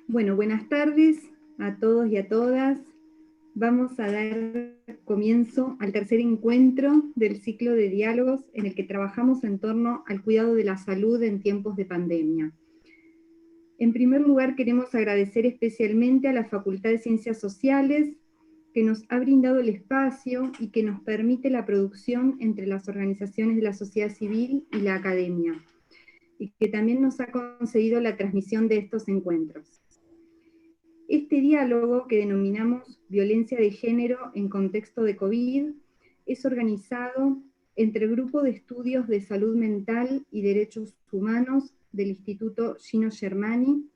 Bueno, buenas tardes a todos y a todas. Vamos a dar comienzo al tercer encuentro del ciclo de diálogos en el que trabajamos en torno al cuidado de la salud en tiempos de pandemia. En primer lugar, queremos agradecer especialmente a la Facultad de Ciencias Sociales que nos ha brindado el espacio y que nos permite la producción entre las organizaciones de la sociedad civil y la academia, y que también nos ha concedido la transmisión de estos encuentros. Este diálogo, que denominamos violencia de género en contexto de COVID, es organizado entre el Grupo de Estudios de Salud Mental y Derechos Humanos del Instituto Gino Germani,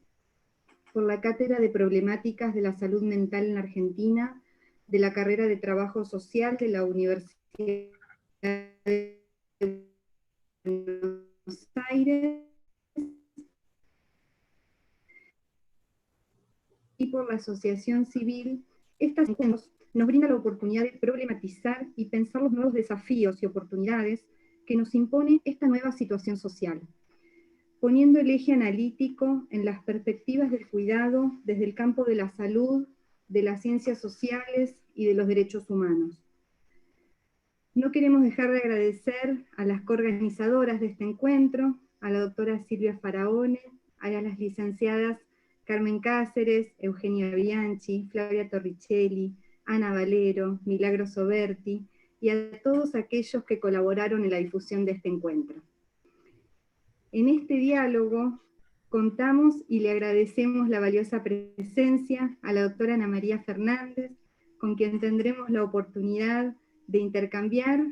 por la Cátedra de Problemáticas de la Salud Mental en la Argentina, de la carrera de Trabajo Social de la Universidad de Buenos Aires, y por la asociación civil. Estas nos brinda la oportunidad de problematizar y pensar los nuevos desafíos y oportunidades que nos impone esta nueva situación social, poniendo el eje analítico en las perspectivas del cuidado desde el campo de la salud, de las ciencias sociales y de los derechos humanos. No queremos dejar de agradecer a las coorganizadoras de este encuentro, a la doctora Silvia Faraone, a las licenciadas Carmen Cáceres, Eugenia Bianchi, Flavia Torricelli, Ana Valero, Milagro Soberti, y a todos aquellos que colaboraron en la difusión de este encuentro. En este diálogo contamos y le agradecemos la valiosa presencia a la doctora Ana María Fernández, con quien tendremos la oportunidad de intercambiar,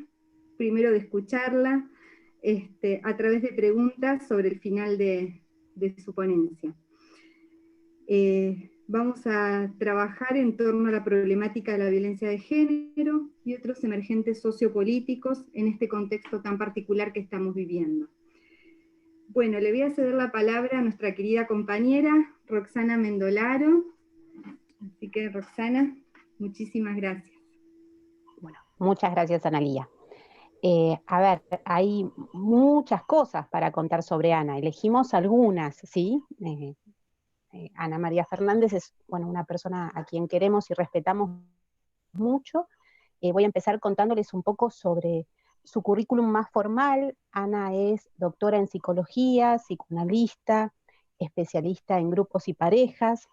primero de escucharla, a través de preguntas sobre el final de su ponencia. Vamos a trabajar en torno a la problemática de la violencia de género y otros emergentes sociopolíticos en este contexto tan particular que estamos viviendo. Bueno, le voy a ceder la palabra a nuestra querida compañera, Roxana Mendolaro. Así que, Roxana, muchísimas gracias. Bueno, muchas gracias, Analía. A ver, hay muchas cosas para contar sobre Ana. Elegimos algunas, ¿sí? Ana María Fernández es, bueno, una persona a quien queremos y respetamos mucho. Voy a empezar contándoles un poco sobre su currículum más formal. Ana es doctora en psicología, psicoanalista, especialista en grupos y parejas,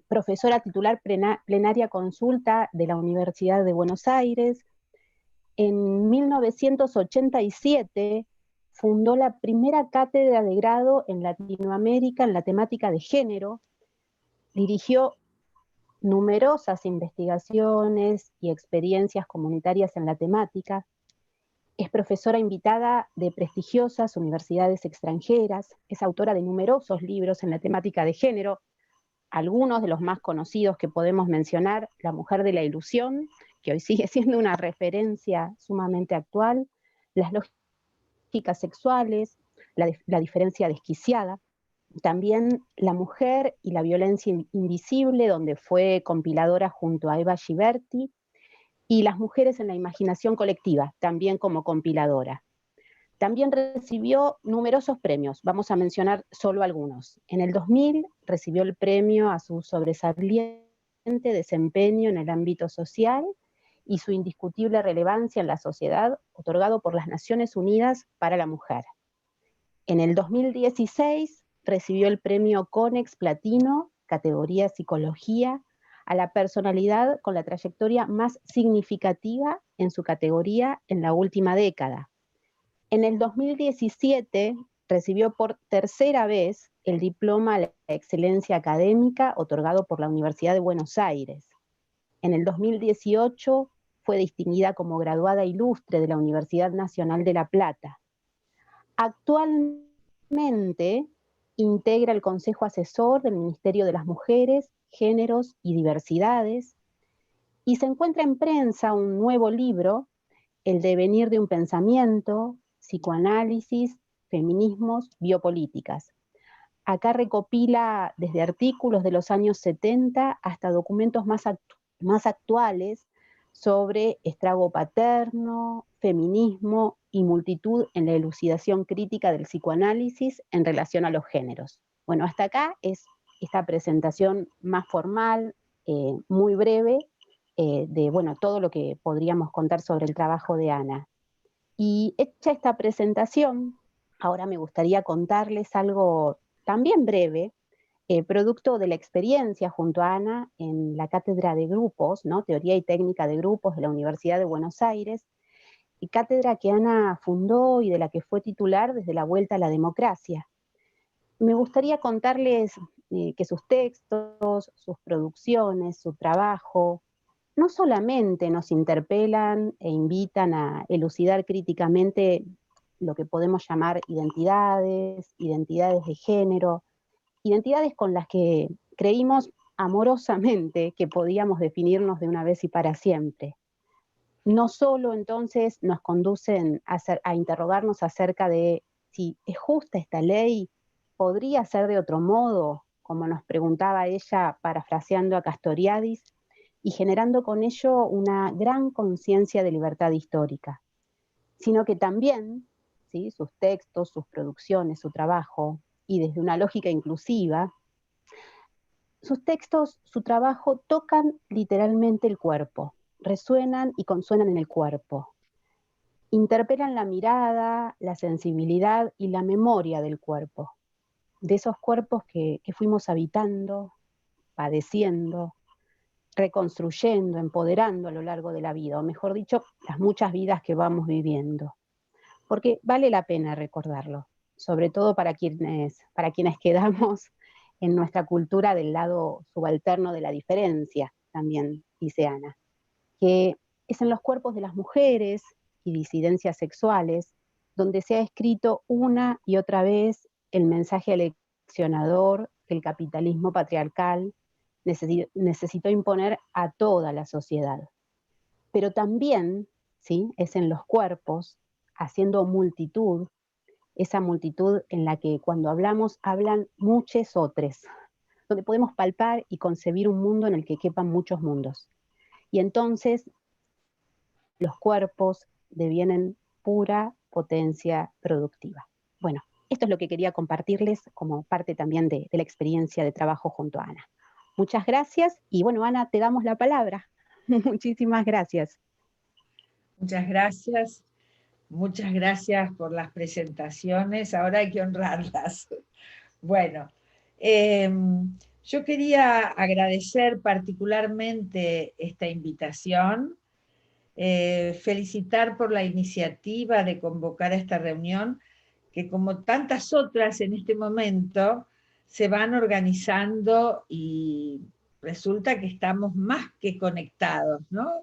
profesora titular plenaria consulta de la Universidad de Buenos Aires. En 1987 fundó la primera cátedra de grado en Latinoamérica en la temática de género, dirigió numerosas investigaciones y experiencias comunitarias en la temática, es profesora invitada de prestigiosas universidades extranjeras, es autora de numerosos libros en la temática de género, algunos de los más conocidos que podemos mencionar: La mujer de la ilusión, que hoy sigue siendo una referencia sumamente actual, Las lógicas sexuales, la diferencia desquiciada, también La mujer y la violencia invisible, donde fue compiladora junto a Eva Giberti, y Las mujeres en la imaginación colectiva, también como compiladora. También recibió numerosos premios, vamos a mencionar solo algunos. En el 2000 recibió el premio a su sobresaliente desempeño en el ámbito social y su indiscutible relevancia en la sociedad, otorgado por las Naciones Unidas para la Mujer. En el 2016 recibió el premio Conex Platino, categoría Psicología, a la personalidad con la trayectoria más significativa en su categoría en la última década. En el 2017 recibió por tercera vez el diploma a la excelencia académica otorgado por la Universidad de Buenos Aires. En el 2018 fue distinguida como graduada ilustre de la Universidad Nacional de La Plata. Actualmente integra el Consejo Asesor del Ministerio de las Mujeres, Géneros y Diversidades, y se encuentra en prensa un nuevo libro, El devenir de un pensamiento, psicoanálisis, feminismos, biopolíticas. Acá recopila desde artículos de los años 70 hasta documentos más actuales sobre estrago paterno, feminismo y multitud en la elucidación crítica del psicoanálisis en relación a los géneros. Bueno, hasta acá es esta presentación más formal, muy breve, de bueno, todo lo que podríamos contar sobre el trabajo de Ana. Y hecha esta presentación, ahora me gustaría contarles algo también breve, producto de la experiencia junto a Ana en la cátedra de grupos, ¿no? Teoría y técnica de grupos de la Universidad de Buenos Aires, y cátedra que Ana fundó y de la que fue titular desde la vuelta a la democracia. Me gustaría contarles que sus textos, sus producciones, su trabajo, no solamente nos interpelan e invitan a elucidar críticamente lo que podemos llamar identidades, identidades de género, identidades con las que creímos amorosamente que podíamos definirnos de una vez y para siempre. No solo entonces nos conducen a interrogarnos acerca de si es justa esta ley, podría ser de otro modo, como nos preguntaba ella parafraseando a Castoriadis, y generando con ello una gran conciencia de libertad histórica, sino que también, ¿sí?, sus textos, sus producciones, su trabajo, y desde una lógica inclusiva, sus textos, su trabajo tocan literalmente el cuerpo, resuenan y consuenan en el cuerpo, interpelan la mirada, la sensibilidad y la memoria del cuerpo, de esos cuerpos que fuimos habitando, padeciendo, reconstruyendo, empoderando a lo largo de la vida, o mejor dicho, las muchas vidas que vamos viviendo. Porque vale la pena recordarlo, sobre todo para quienes quedamos en nuestra cultura del lado subalterno de la diferencia, también dice Ana, que es en los cuerpos de las mujeres y disidencias sexuales donde se ha escrito una y otra vez el mensaje aleccionador que el capitalismo patriarcal necesitó imponer a toda la sociedad. Pero también, ¿sí?, es en los cuerpos, haciendo multitud, esa multitud en la que cuando hablamos hablan muchos otros, donde podemos palpar y concebir un mundo en el que quepan muchos mundos. Y entonces los cuerpos devienen pura potencia productiva. Bueno, esto es lo que quería compartirles como parte también de la experiencia de trabajo junto a Ana. Muchas gracias y bueno, Ana, te damos la palabra. Muchísimas gracias. Muchas gracias por las presentaciones, ahora hay que honrarlas. Bueno, yo quería agradecer particularmente esta invitación, felicitar por la iniciativa de convocar a esta reunión, que como tantas otras en este momento, se van organizando y resulta que estamos más que conectados, ¿no?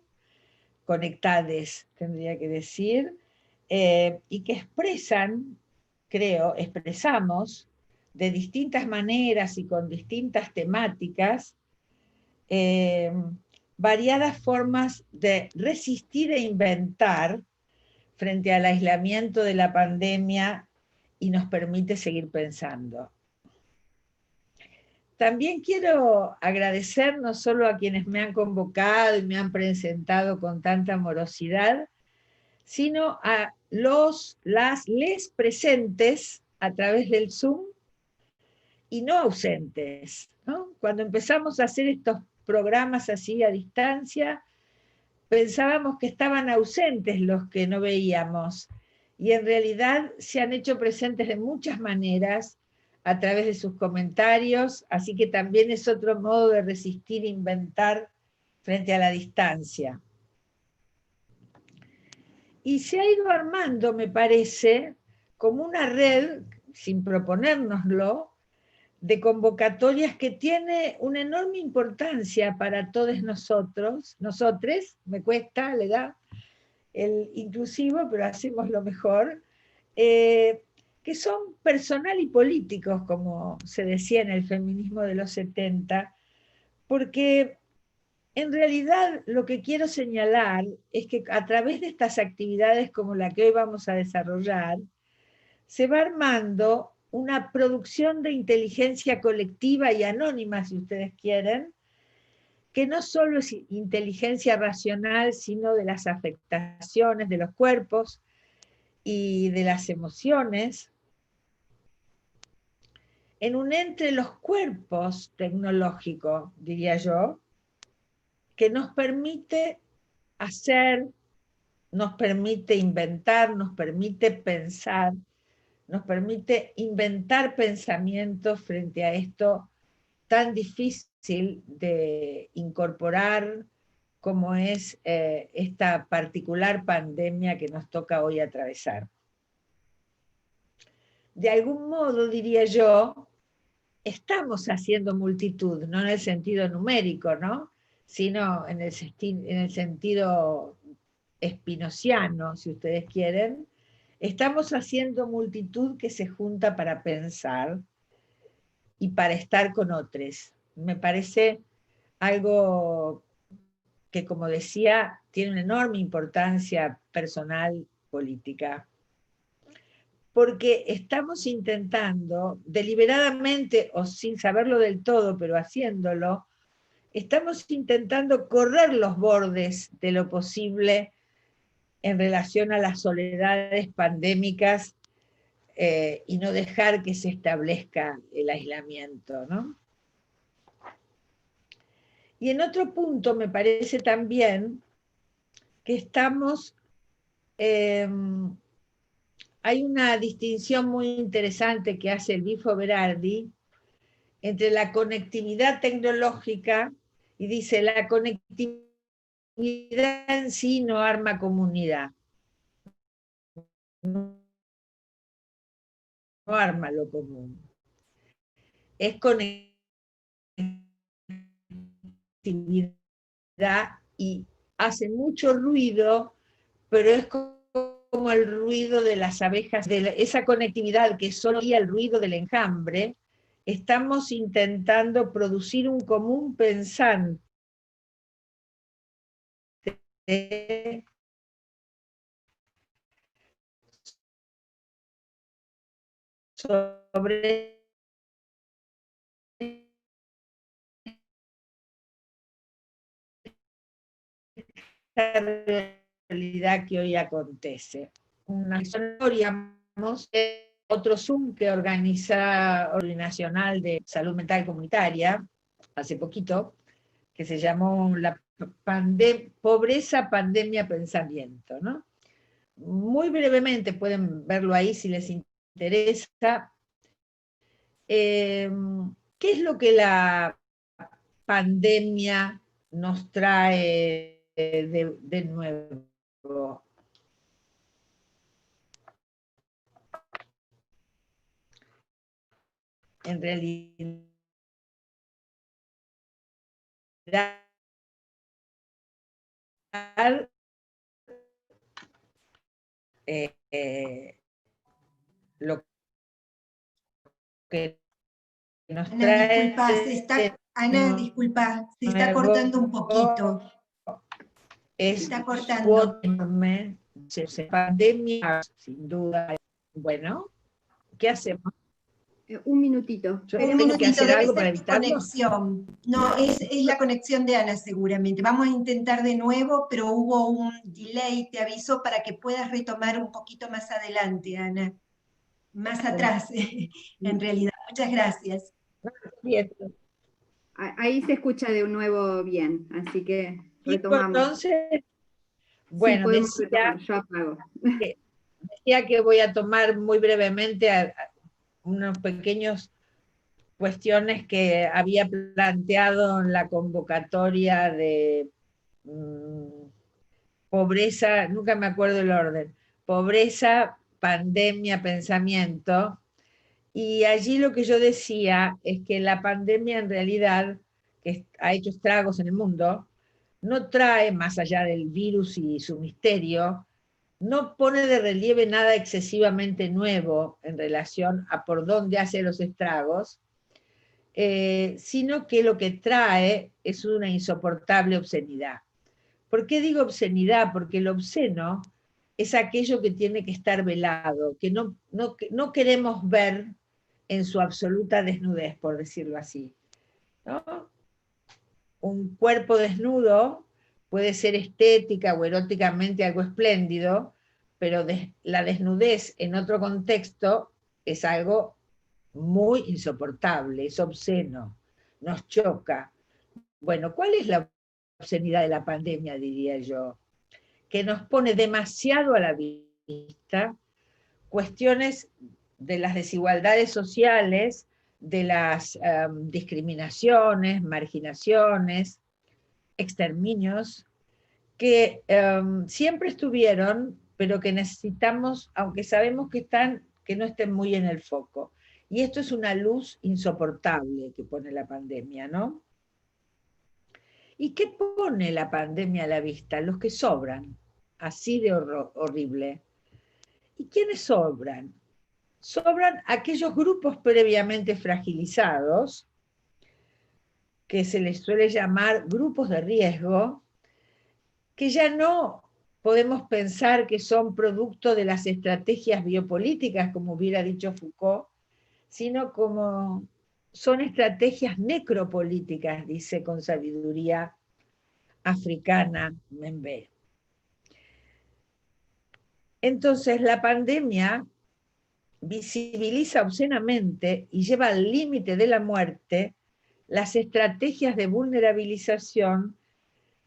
Conectades, tendría que decir, y que expresamos de distintas maneras y con distintas temáticas, variadas formas de resistir e inventar frente al aislamiento de la pandemia y nos permite seguir pensando. También quiero agradecer no solo a quienes me han convocado y me han presentado con tanta amorosidad, sino a les presentes a través del Zoom y no ausentes, ¿no? Cuando empezamos a hacer estos programas así a distancia, pensábamos que estaban ausentes los que no veíamos, y en realidad se han hecho presentes de muchas maneras a través de sus comentarios, así que también es otro modo de resistir e inventar frente a la distancia. Y se ha ido armando, me parece, como una red, sin proponérnoslo, de convocatorias que tiene una enorme importancia para todos nosotres, me cuesta, le da el inclusivo, pero hacemos lo mejor, que son personal y políticos, como se decía en el feminismo de los 70, porque en realidad lo que quiero señalar es que a través de estas actividades como la que hoy vamos a desarrollar, se va armando una producción de inteligencia colectiva y anónima, si ustedes quieren, que no solo es inteligencia racional, sino de las afectaciones de los cuerpos y de las emociones, en un entre los cuerpos tecnológico, diría yo, que nos permite hacer, nos permite inventar, nos permite pensar, nos permite inventar pensamientos frente a esto tan difícil de incorporar como es esta particular pandemia que nos toca hoy atravesar. De algún modo, diría yo, estamos haciendo multitud, no en el sentido numérico, ¿no? Sino en el sentido espinociano, si ustedes quieren. Estamos haciendo multitud que se junta para pensar y para estar con otros. Me parece algo que, como decía, tiene una enorme importancia personal, política, porque estamos intentando, deliberadamente o sin saberlo del todo, pero haciéndolo, estamos intentando correr los bordes de lo posible en relación a las soledades pandémicas y no dejar que se establezca el aislamiento, ¿no? Y en otro punto me parece también que estamos, hay una distinción muy interesante que hace el Bifo Berardi entre la conectividad tecnológica y dice, la conectividad en sí no arma comunidad, no arma lo común. Es conectividad y hace mucho ruido, pero es como el ruido de las abejas, esa conectividad que solo oía el ruido del enjambre. Estamos intentando producir un común pensante sobre la realidad que hoy acontece. Una historia, otro Zoom que organiza Nacional de Salud Mental Comunitaria, hace poquito, que se llamó la Pobreza, Pandemia, Pensamiento, ¿no? Muy brevemente, pueden verlo ahí si les interesa. ¿Qué es lo que la pandemia nos trae de nuevo? En realidad, lo que nos Ana, trae disculpa, se está cortando un poquito. Es se está cortando. Enorme, pandemia, sin duda. Bueno, ¿qué hacemos? Un minutito. Yo tengo que hacer algo para evitarlo. Conexión. No, es la conexión de Ana seguramente. Vamos a intentar de nuevo, pero hubo un delay, te aviso, para que puedas retomar un poquito más adelante, Ana. Más atrás, en realidad. Muchas gracias. Bien. Ahí se escucha de nuevo bien, así que retomamos. Entonces, bueno, sí, decía, yo apago. Decía que voy a tomar muy brevemente unos pequeños cuestiones que había planteado en la convocatoria de pobreza, nunca me acuerdo el orden, pobreza, pandemia, pensamiento, y allí lo que yo decía es que la pandemia en realidad, que ha hecho estragos en el mundo, no trae, más allá del virus y su misterio, no pone de relieve nada excesivamente nuevo en relación a por dónde hace los estragos, sino que lo que trae es una insoportable obscenidad. ¿Por qué digo obscenidad? Porque lo obsceno es aquello que tiene que estar velado, que no queremos ver en su absoluta desnudez, por decirlo así, ¿no? Un cuerpo desnudo puede ser estética o eróticamente algo espléndido, pero la desnudez en otro contexto es algo muy insoportable, es obsceno, nos choca. Bueno, ¿cuál es la obscenidad de la pandemia, diría yo? Que nos pone demasiado a la vista cuestiones de las desigualdades sociales, de las discriminaciones, marginaciones, exterminios, que siempre estuvieron, pero que necesitamos, aunque sabemos que están, que no estén muy en el foco. Y esto es una luz insoportable que pone la pandemia, ¿no? ¿Y qué pone la pandemia a la vista? Los que sobran, así de horrible. ¿Y quiénes sobran? Sobran aquellos grupos previamente fragilizados, que se les suele llamar grupos de riesgo, que ya no podemos pensar que son producto de las estrategias biopolíticas, como hubiera dicho Foucault, sino como son estrategias necropolíticas, dice con sabiduría africana Membe. Entonces la pandemia visibiliza obscenamente y lleva al límite de la muerte las estrategias de vulnerabilización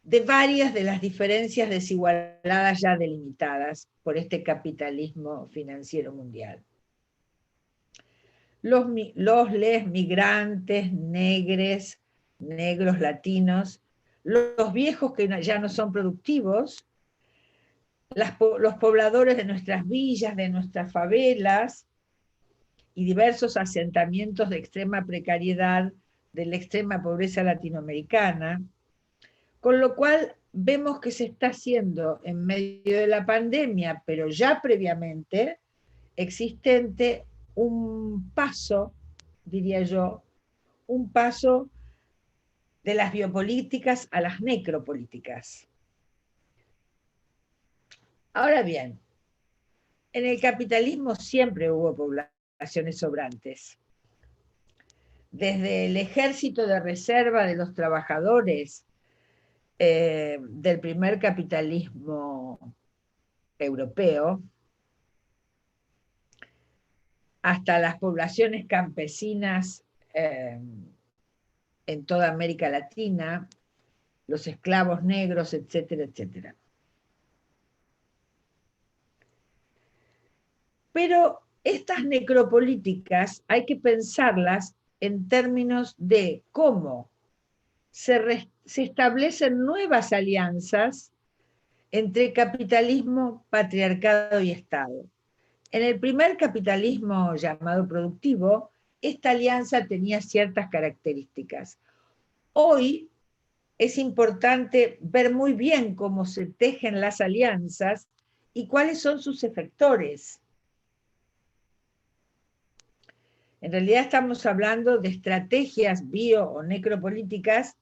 de varias de las diferencias desigualadas ya delimitadas por este capitalismo financiero mundial. Les migrantes, negros, latinos, los viejos que ya no son productivos, los pobladores de nuestras villas, de nuestras favelas y diversos asentamientos de extrema precariedad, de la extrema pobreza latinoamericana, con lo cual vemos que se está haciendo en medio de la pandemia, pero ya previamente existente un paso, diría yo, un paso de las biopolíticas a las necropolíticas. Ahora bien, en el capitalismo siempre hubo poblaciones sobrantes. Desde el ejército de reserva de los trabajadores del primer capitalismo europeo, hasta las poblaciones campesinas en toda América Latina, los esclavos negros, etcétera, etcétera. Pero estas necropolíticas hay que pensarlas en términos de cómo se establecen nuevas alianzas entre capitalismo, patriarcado y Estado. En el primer capitalismo llamado productivo, esta alianza tenía ciertas características. Hoy es importante ver muy bien cómo se tejen las alianzas y cuáles son sus efectores. En realidad estamos hablando de estrategias bio o necropolíticas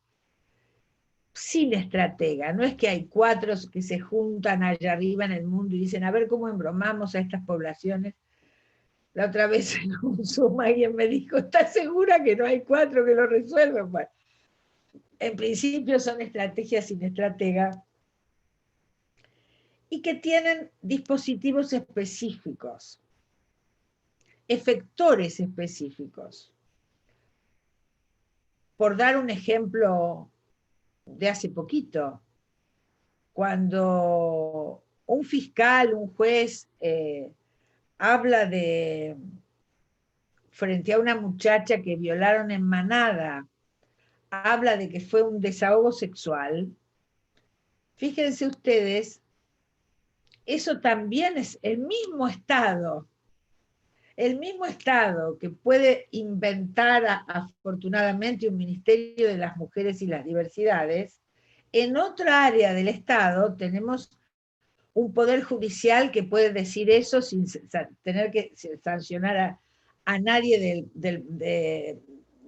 sin estratega. No es que hay 4 que se juntan allá arriba en el mundo y dicen, a ver cómo embromamos a estas poblaciones. La otra vez en un Zoom alguien me dijo, ¿estás segura que no hay 4 que lo resuelvan? Bueno, en principio son estrategias sin estratega y que tienen dispositivos específicos, efectores específicos. Por dar un ejemplo de hace poquito, cuando un fiscal, un juez, habla de, frente a una muchacha que violaron en manada, habla de que fue un desahogo sexual, fíjense ustedes, eso también es el mismo Estado que puede inventar afortunadamente un Ministerio de las Mujeres y las Diversidades. En otra área del Estado tenemos un poder judicial que puede decir eso sin tener que sancionar a nadie de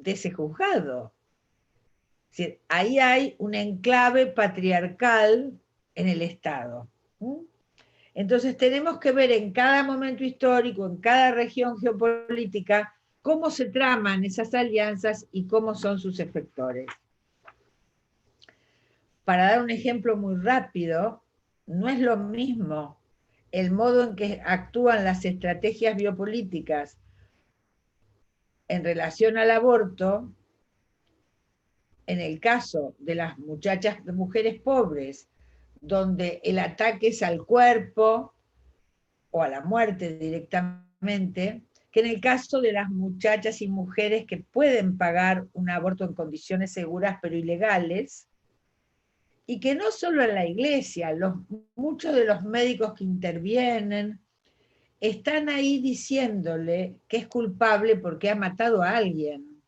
ese juzgado. Es decir, ahí hay un enclave patriarcal en el Estado. Entonces tenemos que ver en cada momento histórico, en cada región geopolítica, cómo se traman esas alianzas y cómo son sus efectores. Para dar un ejemplo muy rápido, no es lo mismo el modo en que actúan las estrategias biopolíticas en relación al aborto, en el caso de las mujeres pobres, donde el ataque es al cuerpo o a la muerte directamente, que en el caso de las muchachas y mujeres que pueden pagar un aborto en condiciones seguras pero ilegales, y que no solo en la iglesia, muchos de los médicos que intervienen están ahí diciéndole que es culpable porque ha matado a alguien.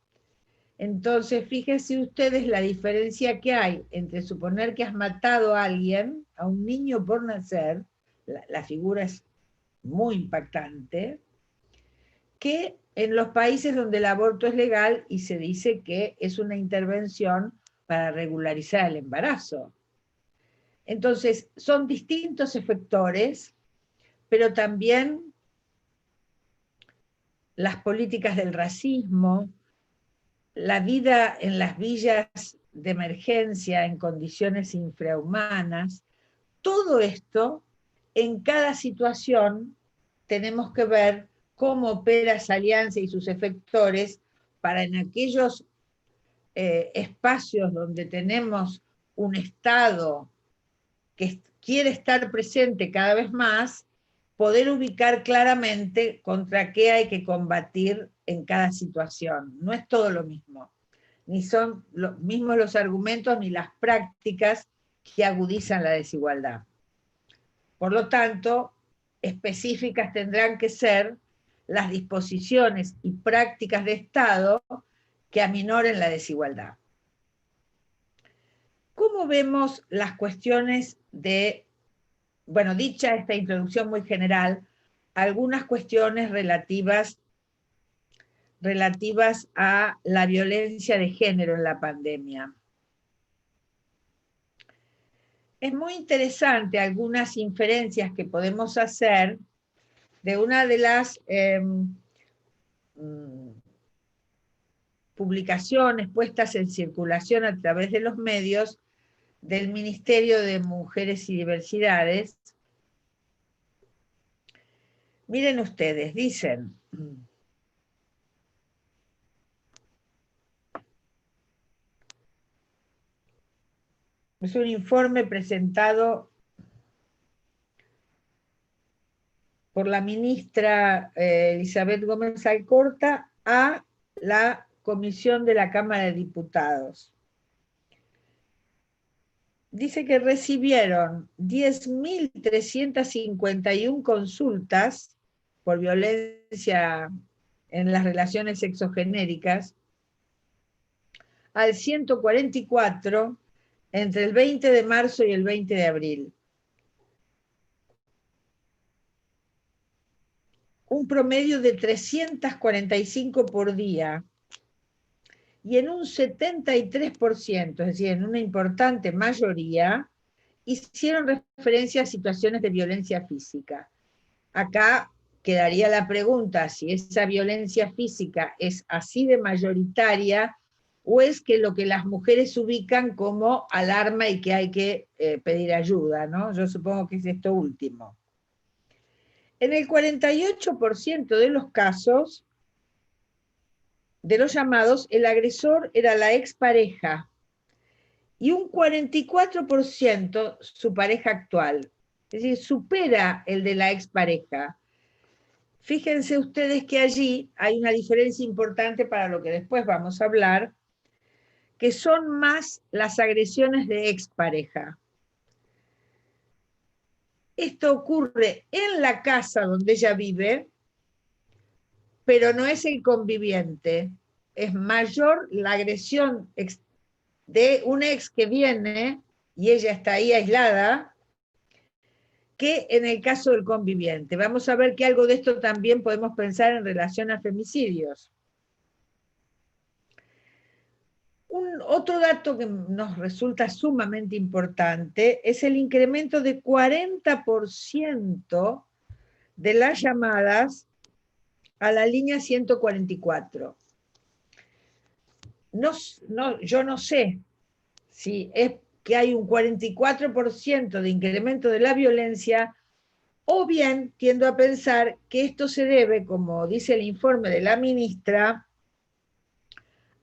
Entonces, fíjense ustedes la diferencia que hay entre suponer que has matado a alguien, a un niño por nacer, la figura es muy impactante, que en los países donde el aborto es legal y se dice que es una intervención para regularizar el embarazo. Entonces, son distintos efectores, pero también las políticas del racismo, la vida en las villas de emergencia en condiciones infrahumanas, todo esto, en cada situación, tenemos que ver cómo opera esa alianza y sus efectores para en aquellos espacios donde tenemos un Estado que quiere estar presente cada vez más, poder ubicar claramente contra qué hay que combatir en cada situación. No es todo lo mismo, ni son los mismos los argumentos ni las prácticas que agudizan la desigualdad. Por lo tanto, específicas tendrán que ser las disposiciones y prácticas de Estado que aminoren la desigualdad. ¿Cómo vemos las cuestiones de, bueno, dicha esta introducción muy general, algunas cuestiones relativas a la violencia de género en la pandemia? Es muy interesante algunas inferencias que podemos hacer de una de las publicaciones puestas en circulación a través de los medios del Ministerio de Mujeres y Diversidades. Miren ustedes, dicen: es un informe presentado por la ministra Elizabeth Gómez Alcorta a la Comisión de la Cámara de Diputados. Dice que recibieron 10.351 consultas por violencia en las relaciones sexogenéricas, al 144 entre el 20 de marzo y el 20 de abril. Un promedio de 345 por día. Y en un 73%, es decir, en una importante mayoría, hicieron referencia a situaciones de violencia física. Acá quedaría la pregunta si esa violencia física es así de mayoritaria o es que lo que las mujeres ubican como alarma y que hay que pedir ayuda, ¿no? Yo supongo que es esto último. En el 48% de los casos, de los llamados, el agresor era la expareja y un 44% su pareja actual. Es decir, supera el de la expareja. Fíjense ustedes que allí hay una diferencia importante para lo que después vamos a hablar, que son más las agresiones de expareja. Esto ocurre en la casa donde ella vive, pero no es el conviviente. Es mayor la agresión de un ex que viene y ella está ahí aislada que en el caso del conviviente. Vamos a ver que algo de esto también podemos pensar en relación a femicidios. Otro dato que nos resulta sumamente importante es el incremento de 40% de las llamadas a la línea 144. Yo no sé si es que hay un 44% de incremento de la violencia, o bien tiendo a pensar que esto se debe, como dice el informe de la ministra,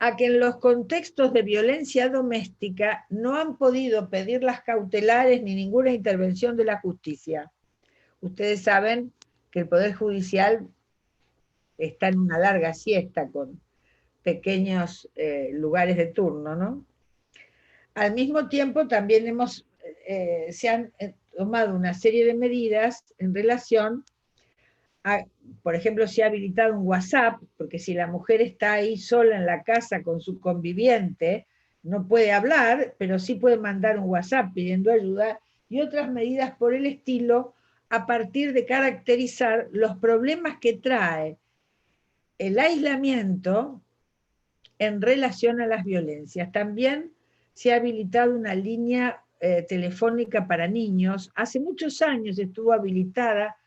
a que en los contextos de violencia doméstica no han podido pedir las cautelares ni ninguna intervención de la justicia. Ustedes saben que el Poder Judicial está en una larga siesta con pequeños lugares de turno, ¿no? Al mismo tiempo también se han tomado una serie de medidas en relación a, por ejemplo, se ha habilitado un WhatsApp, porque si la mujer está ahí sola en la casa con su conviviente, no puede hablar, pero sí puede mandar un WhatsApp pidiendo ayuda, y otras medidas por el estilo, a partir de caracterizar los problemas que trae el aislamiento en relación a las violencias. También se ha habilitado una línea telefónica para niños. Hace muchos años estuvo habilitada.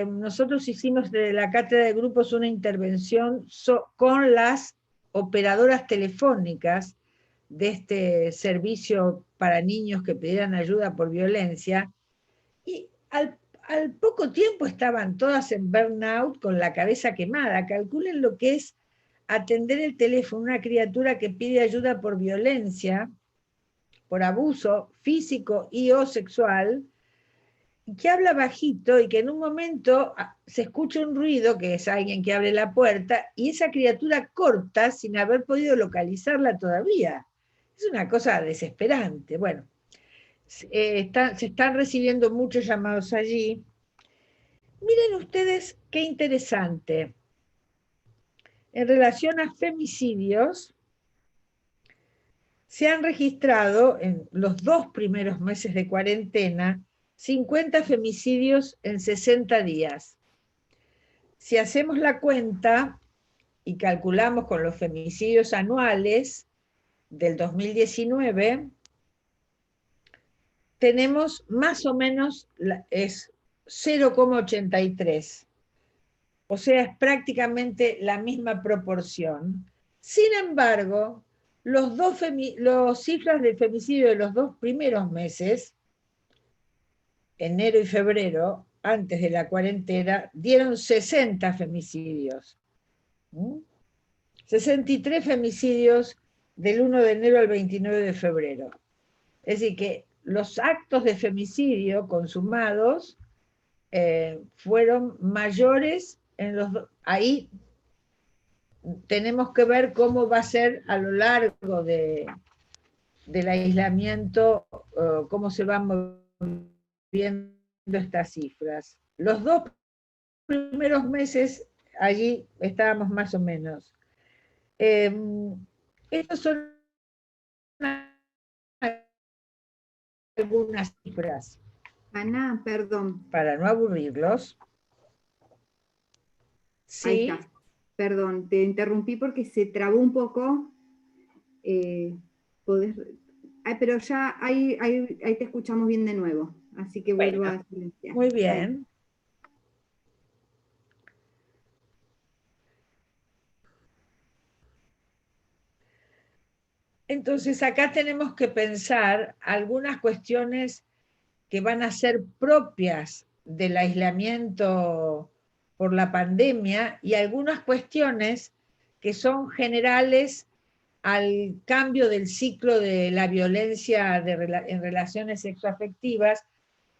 Nosotros hicimos desde la Cátedra de Grupos una intervención con las operadoras telefónicas de este servicio para niños que pidieran ayuda por violencia, y al poco tiempo estaban todas en burnout con la cabeza quemada. Calculen lo que es atender el teléfono a una criatura que pide ayuda por violencia, por abuso físico y o sexual, que habla bajito y que en un momento se escucha un ruido, que es alguien que abre la puerta, y esa criatura corta sin haber podido localizarla todavía. Es una cosa desesperante. Bueno, se están recibiendo muchos llamados allí. Miren ustedes qué interesante. En relación a femicidios, se han registrado en los 2 primeros meses de cuarentena 50 femicidios en 60 días. Si hacemos la cuenta y calculamos con los femicidios anuales del 2019, tenemos más o menos, es 0,83. O sea, es prácticamente la misma proporción. Sin embargo, los cifras de femicidio de los 2 primeros meses, enero y febrero, antes de la cuarentena, dieron 60 femicidios. 63 femicidios del 1 de enero al 29 de febrero. Es decir, que los actos de femicidio consumados fueron mayores en los dos. Ahí tenemos que ver cómo va a ser a lo largo del aislamiento, cómo se van moviendo estas cifras. Los 2 primeros meses allí estábamos más o menos. Estas son algunas cifras. Ana, perdón. Para no aburrirlos. Sí. Ahí está. Perdón, te interrumpí porque se trabó un poco. Pero ya ahí te escuchamos bien de nuevo. Así que vuelvo a silenciar. Muy bien. Entonces acá tenemos que pensar algunas cuestiones que van a ser propias del aislamiento por la pandemia y algunas cuestiones que son generales al cambio del ciclo de la violencia en relaciones sexoafectivas,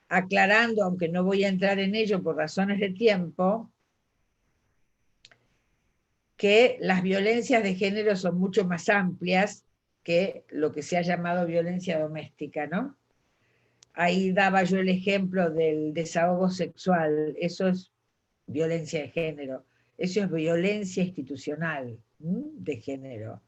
aclarando, aunque no voy a entrar en ello por razones de tiempo, que las violencias de género son mucho más amplias que lo que se ha llamado violencia doméstica, ¿no? Ahí daba yo el ejemplo del desahogo sexual. Eso es violencia de género. Eso es violencia institucional de género,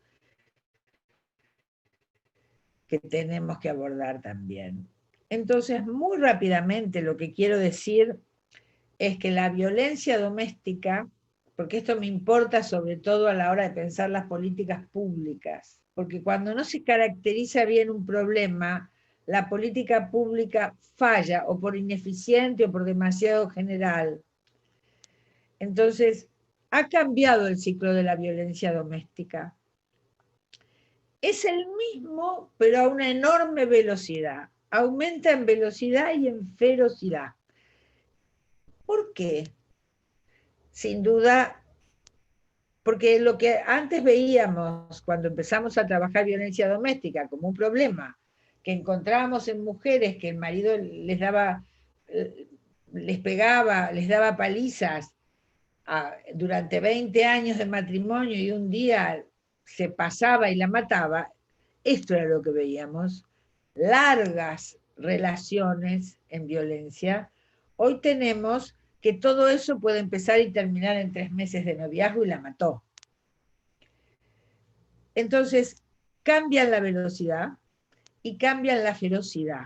que tenemos que abordar también. Entonces, muy rápidamente lo que quiero decir es que la violencia doméstica, porque esto me importa sobre todo a la hora de pensar las políticas públicas, porque cuando no se caracteriza bien un problema, la política pública falla, o por ineficiente o por demasiado general. Entonces, ha cambiado el ciclo de la violencia doméstica. Es el mismo, pero a una enorme velocidad. Aumenta en velocidad y en ferocidad. ¿Por qué? Sin duda, Porque lo que antes veíamos cuando empezamos a trabajar violencia doméstica como un problema, que encontrábamos en mujeres que el marido les pegaba, les daba palizas durante 20 años de matrimonio y un día se pasaba y la mataba, esto era lo que veíamos, largas relaciones en violencia. Hoy tenemos que todo eso puede empezar y terminar en 3 meses de noviazgo y la mató. Entonces, cambian la velocidad y cambian la ferocidad.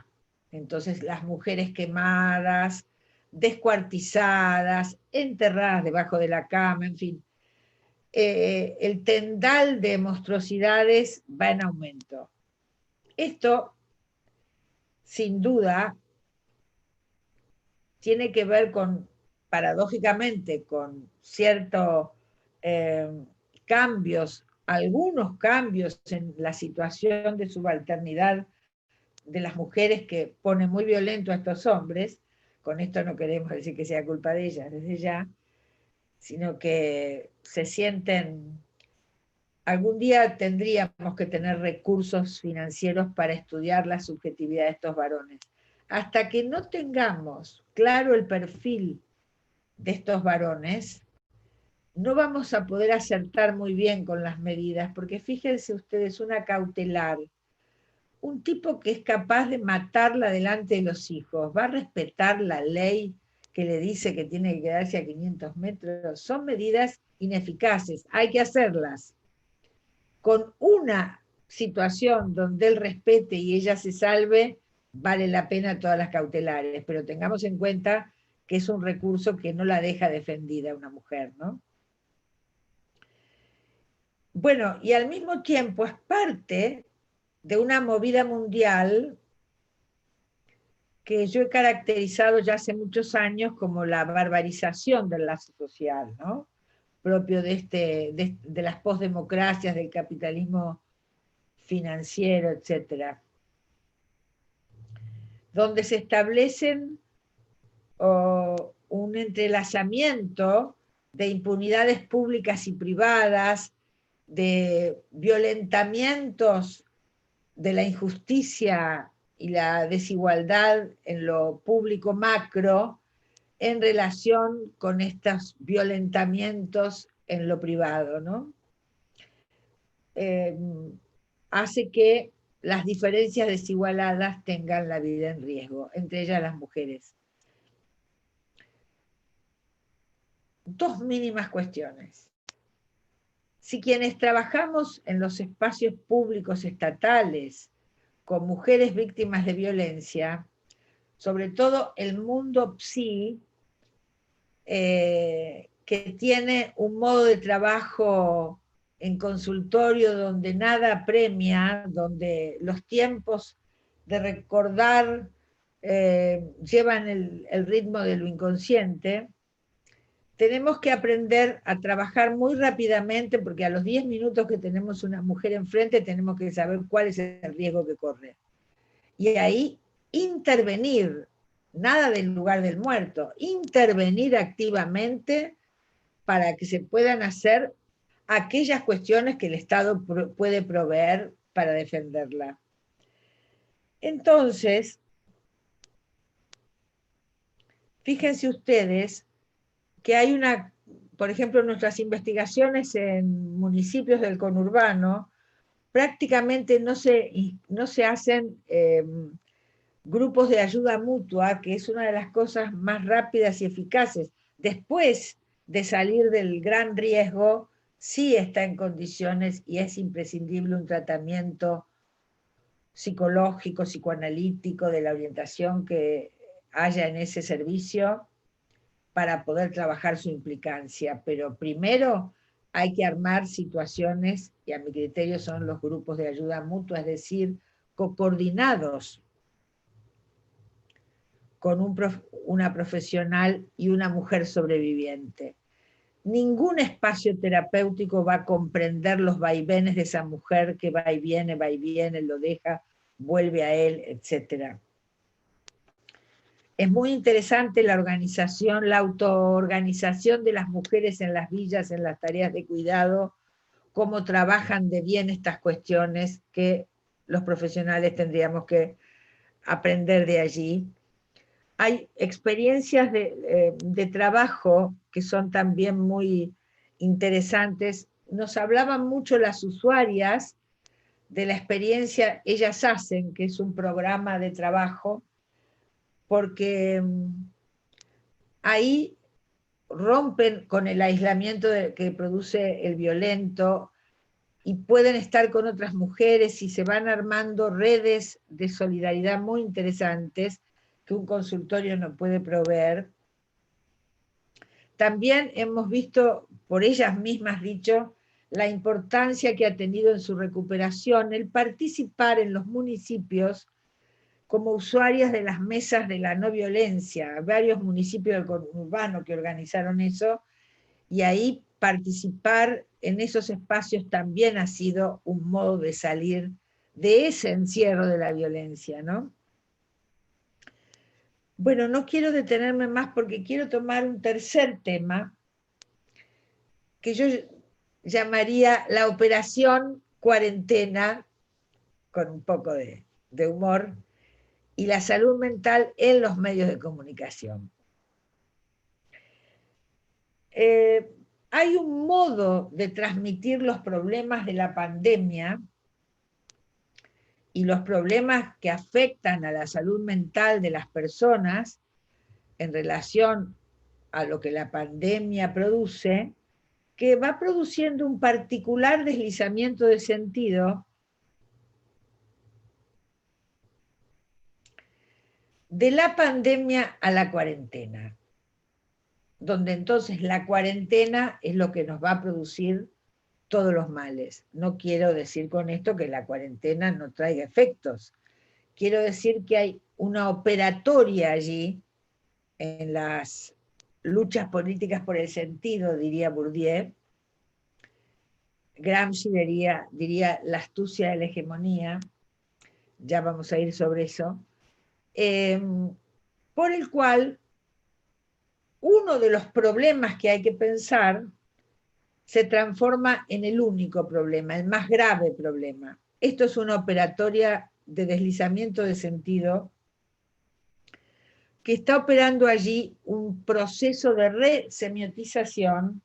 Entonces, las mujeres quemadas, descuartizadas, enterradas debajo de la cama, en fin. El tendal de monstruosidades va en aumento. Esto, sin duda, tiene que ver con, paradójicamente, con ciertos cambios, algunos cambios en la situación de subalternidad de las mujeres que pone muy violento a estos hombres. Con esto no queremos decir que sea culpa de ellas desde ya, sino que se sienten... Algún día tendríamos que tener recursos financieros para estudiar la subjetividad de estos varones. Hasta que no tengamos claro el perfil de estos varones, no vamos a poder acertar muy bien con las medidas, porque fíjense ustedes, una cautelar, un tipo que es capaz de matarla delante de los hijos, ¿va a respetar la ley que le dice que tiene que quedarse a 500 metros? Son medidas ineficaces, hay que hacerlas. Con una situación donde él respete y ella se salve, vale la pena todas las cautelares, pero tengamos en cuenta que es un recurso que no la deja defendida una mujer, ¿no? Bueno, y al mismo tiempo es parte de una movida mundial que yo he caracterizado ya hace muchos años como la barbarización del lazo social, ¿no? Propio de las postdemocracias, del capitalismo financiero, etcétera, donde se establecen un entrelazamiento de impunidades públicas y privadas, de violentamientos de la injusticia y la desigualdad en lo público macro en relación con estos violentamientos en lo privado, ¿no? Hace que las diferencias desigualadas tengan la vida en riesgo, entre ellas las mujeres. Dos mínimas cuestiones. Si quienes trabajamos en los espacios públicos estatales con mujeres víctimas de violencia, sobre todo el mundo PSI, que tiene un modo de trabajo en consultorio donde nada premia, donde los tiempos de recordar llevan el ritmo de lo inconsciente, tenemos que aprender a trabajar muy rápidamente, porque a los 10 minutos que tenemos una mujer enfrente tenemos que saber cuál es el riesgo que corre. Y ahí intervenir, nada del lugar del muerto, intervenir activamente para que se puedan hacer aquellas cuestiones que el Estado puede proveer para defenderla. Entonces, fíjense ustedes que hay una, por ejemplo, nuestras investigaciones en municipios del conurbano, prácticamente no se hacen grupos de ayuda mutua, que es una de las cosas más rápidas y eficaces. Después de salir del gran riesgo, sí está en condiciones y es imprescindible un tratamiento psicológico, psicoanalítico, de la orientación que haya en ese servicio para poder trabajar su implicancia. Pero primero hay que armar situaciones, y a mi criterio son los grupos de ayuda mutua, es decir, coordinados con una profesional y una mujer sobreviviente. Ningún espacio terapéutico va a comprender los vaivenes de esa mujer que va y viene, lo deja, vuelve a él, etc. Es muy interesante la organización, la autoorganización de las mujeres en las villas, en las tareas de cuidado, cómo trabajan de bien estas cuestiones que los profesionales tendríamos que aprender de allí. Hay experiencias de trabajo que son también muy interesantes. Nos hablaban mucho las usuarias de la experiencia Ellas Hacen, que es un programa de trabajo, porque ahí rompen con el aislamiento que produce el violento y pueden estar con otras mujeres y se van armando redes de solidaridad muy interesantes que un consultorio no puede proveer. También hemos visto, por ellas mismas dicho, la importancia que ha tenido en su recuperación el participar en los municipios como usuarias de las mesas de la no violencia, varios municipios del conurbano que organizaron eso, y ahí participar en esos espacios también ha sido un modo de salir de ese encierro de la violencia, ¿no? Bueno, no quiero detenerme más porque quiero tomar un tercer tema que yo llamaría la operación cuarentena, con un poco de humor, y la salud mental en los medios de comunicación. Hay un modo de transmitir los problemas de la pandemia y los problemas que afectan a la salud mental de las personas en relación a lo que la pandemia produce, que va produciendo un particular deslizamiento de sentido de la pandemia a la cuarentena, donde entonces la cuarentena es lo que nos va a producir todos los males. No quiero decir con esto que la cuarentena no traiga efectos. Quiero decir que hay una operatoria allí en las luchas políticas por el sentido, diría Bourdieu. Gramsci diría la astucia de la hegemonía. Ya vamos a ir sobre eso. Por el cual uno de los problemas que hay que pensar se transforma en el único problema, el más grave problema. Esto es una operatoria de deslizamiento de sentido que está operando allí un proceso de resemiotización,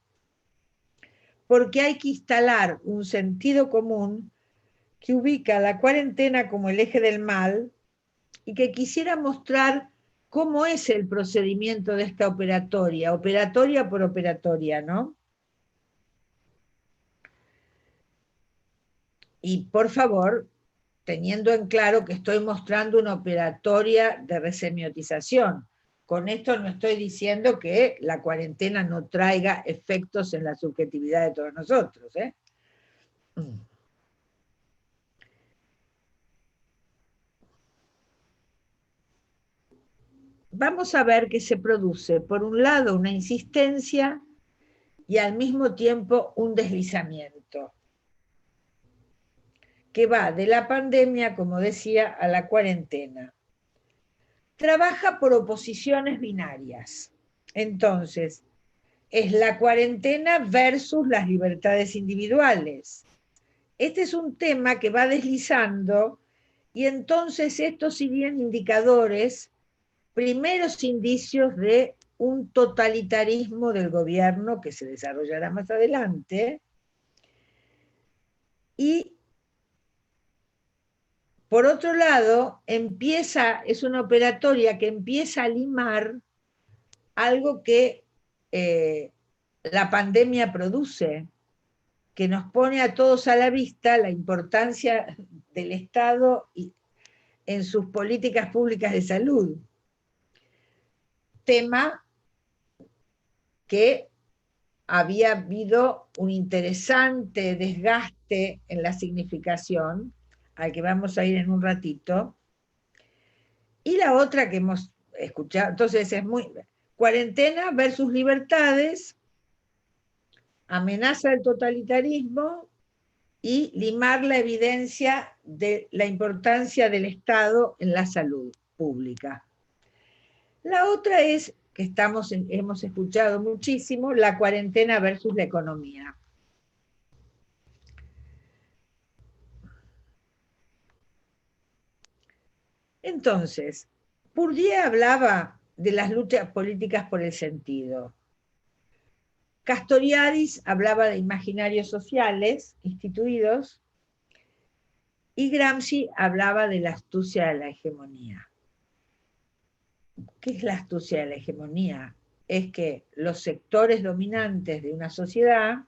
porque hay que instalar un sentido común que ubica la cuarentena como el eje del mal y que quisiera mostrar cómo es el procedimiento de esta operatoria por operatoria, ¿no? Y por favor, teniendo en claro que estoy mostrando una operatoria de resemiotización. Con esto no estoy diciendo que la cuarentena no traiga efectos en la subjetividad de todos nosotros, ¿eh? Vamos a ver que se produce, por un lado, una insistencia y al mismo tiempo un deslizamiento, que va de la pandemia, como decía, a la cuarentena. Trabaja por oposiciones binarias. Entonces, es la cuarentena versus las libertades individuales. Este es un tema que va deslizando y entonces estos serían indicadores, primeros indicios de un totalitarismo del gobierno que se desarrollará más adelante. Y por otro lado, es una operatoria que empieza a limar algo que la pandemia produce, que nos pone a todos a la vista la importancia del Estado en sus políticas públicas de salud. Tema que había habido un interesante desgaste en la significación, al que vamos a ir en un ratito. Y la otra que hemos escuchado, entonces es muy... Cuarentena versus libertades, amenaza del totalitarismo y limar la evidencia de la importancia del Estado en la salud pública. La otra es, que hemos escuchado muchísimo, la cuarentena versus la economía. Entonces, Bourdieu hablaba de las luchas políticas por el sentido. Castoriadis hablaba de imaginarios sociales instituidos y Gramsci hablaba de la astucia de la hegemonía. ¿Qué es la astucia de la hegemonía? Es que los sectores dominantes de una sociedad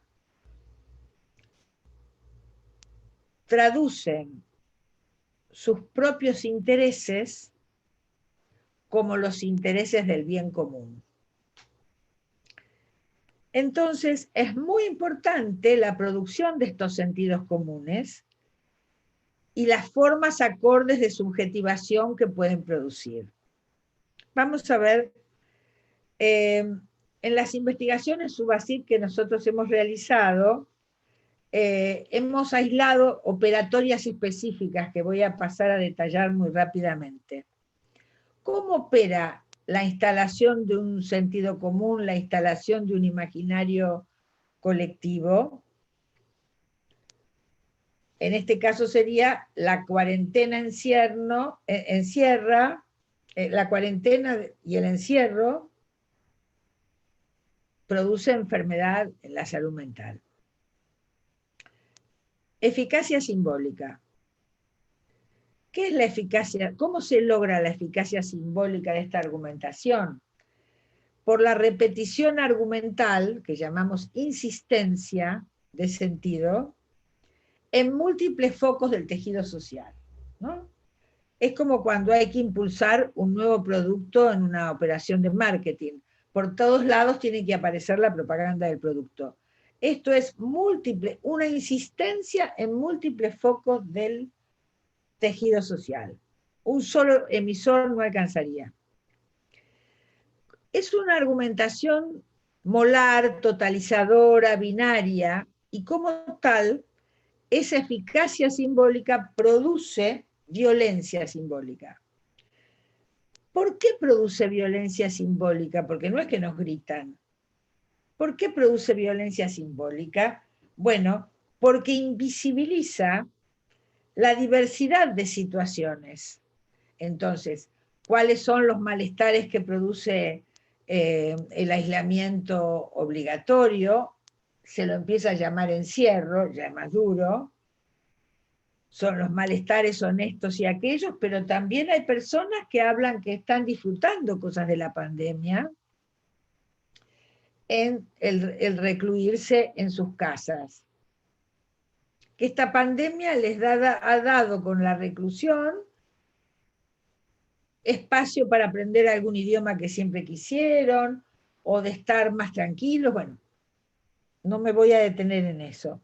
traducen sus propios intereses como los intereses del bien común. Entonces, es muy importante la producción de estos sentidos comunes y las formas acordes de subjetivación que pueden producir. Vamos a ver, en las investigaciones subacid que nosotros hemos realizado, hemos aislado operatorias específicas que voy a pasar a detallar muy rápidamente. ¿Cómo opera la instalación de un sentido común, la instalación de un imaginario colectivo? En este caso sería la cuarentena la cuarentena y el encierro produce enfermedad en la salud mental. Eficacia simbólica. ¿Qué es la eficacia? ¿Cómo se logra la eficacia simbólica de esta argumentación? Por la repetición argumental, que llamamos insistencia de sentido, en múltiples focos del tejido social, ¿no? Es como cuando hay que impulsar un nuevo producto en una operación de marketing. Por todos lados tiene que aparecer la propaganda del producto. Esto es una insistencia en múltiples focos del tejido social. Un solo emisor no alcanzaría. Es una argumentación molar, totalizadora, binaria, y como tal, esa eficacia simbólica produce violencia simbólica. ¿Por qué produce violencia simbólica? Porque no es que nos gritan. ¿Por qué produce violencia simbólica? Bueno, porque invisibiliza la diversidad de situaciones. Entonces, ¿cuáles son los malestares que produce el aislamiento obligatorio? Se lo empieza a llamar encierro, ya es más duro. Son los malestares honestos y aquellos, pero también hay personas que hablan que están disfrutando cosas de la pandemia en el recluirse en sus casas. Que esta pandemia les ha dado con la reclusión espacio para aprender algún idioma que siempre quisieron, o de estar más tranquilos. Bueno, no me voy a detener en eso.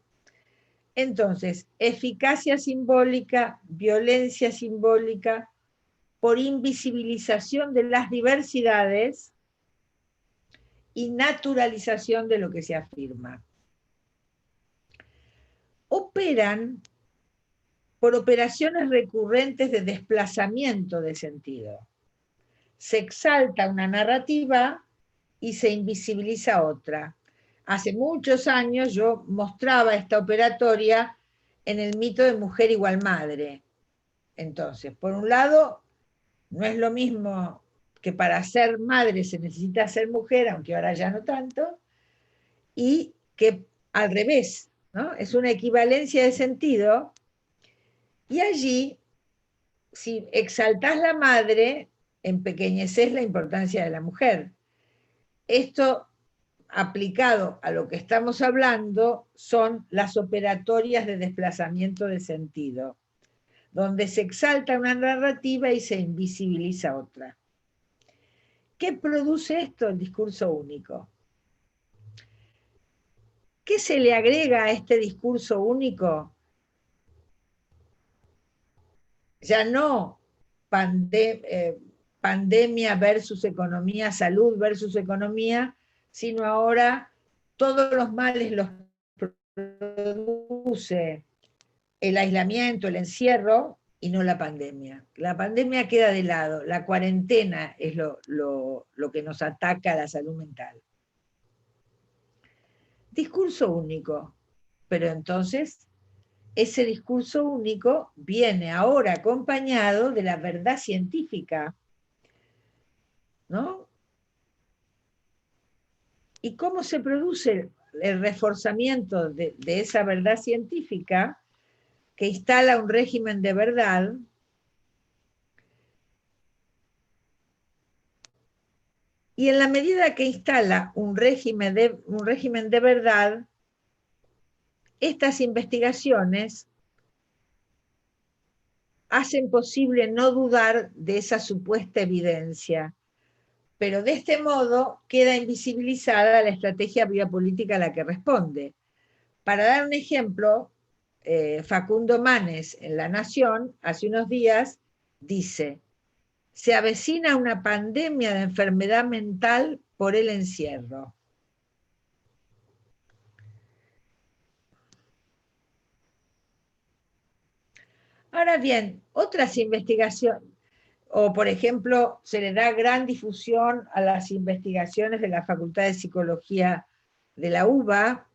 Entonces, eficacia simbólica, violencia simbólica, por invisibilización de las diversidades y naturalización de lo que se afirma. Operan por operaciones recurrentes de desplazamiento de sentido. Se exalta una narrativa y se invisibiliza otra. Hace muchos años yo mostraba esta operatoria en el mito de mujer igual madre. Entonces, por un lado, no es lo mismo que para ser madre se necesita ser mujer, aunque ahora ya no tanto, y que al revés, ¿no? Es una equivalencia de sentido, y allí, si exaltás la madre, empequeñeces la importancia de la mujer. Esto, aplicado a lo que estamos hablando, son las operatorias de desplazamiento de sentido, donde se exalta una narrativa y se invisibiliza otra. ¿Qué produce esto? El discurso único. ¿Qué se le agrega a este discurso único? Ya no pandemia versus economía, salud versus economía, sino ahora todos los males los produce el aislamiento, el encierro, y no la pandemia. La pandemia queda de lado, la cuarentena es lo que nos ataca a la salud mental. Discurso único, pero entonces ese discurso único viene ahora acompañado de la verdad científica, ¿no? ¿Y cómo se produce el reforzamiento de esa verdad científica que instala un régimen de verdad? Y en la medida que instala un régimen de verdad, estas investigaciones hacen posible no dudar de esa supuesta evidencia, pero de este modo queda invisibilizada la estrategia biopolítica a la que responde. Para dar un ejemplo, Facundo Manes en La Nación, hace unos días, dice: se avecina una pandemia de enfermedad mental por el encierro. Ahora bien, otras investigaciones, o por ejemplo, se le da gran difusión a las investigaciones de la Facultad de Psicología de la UBA,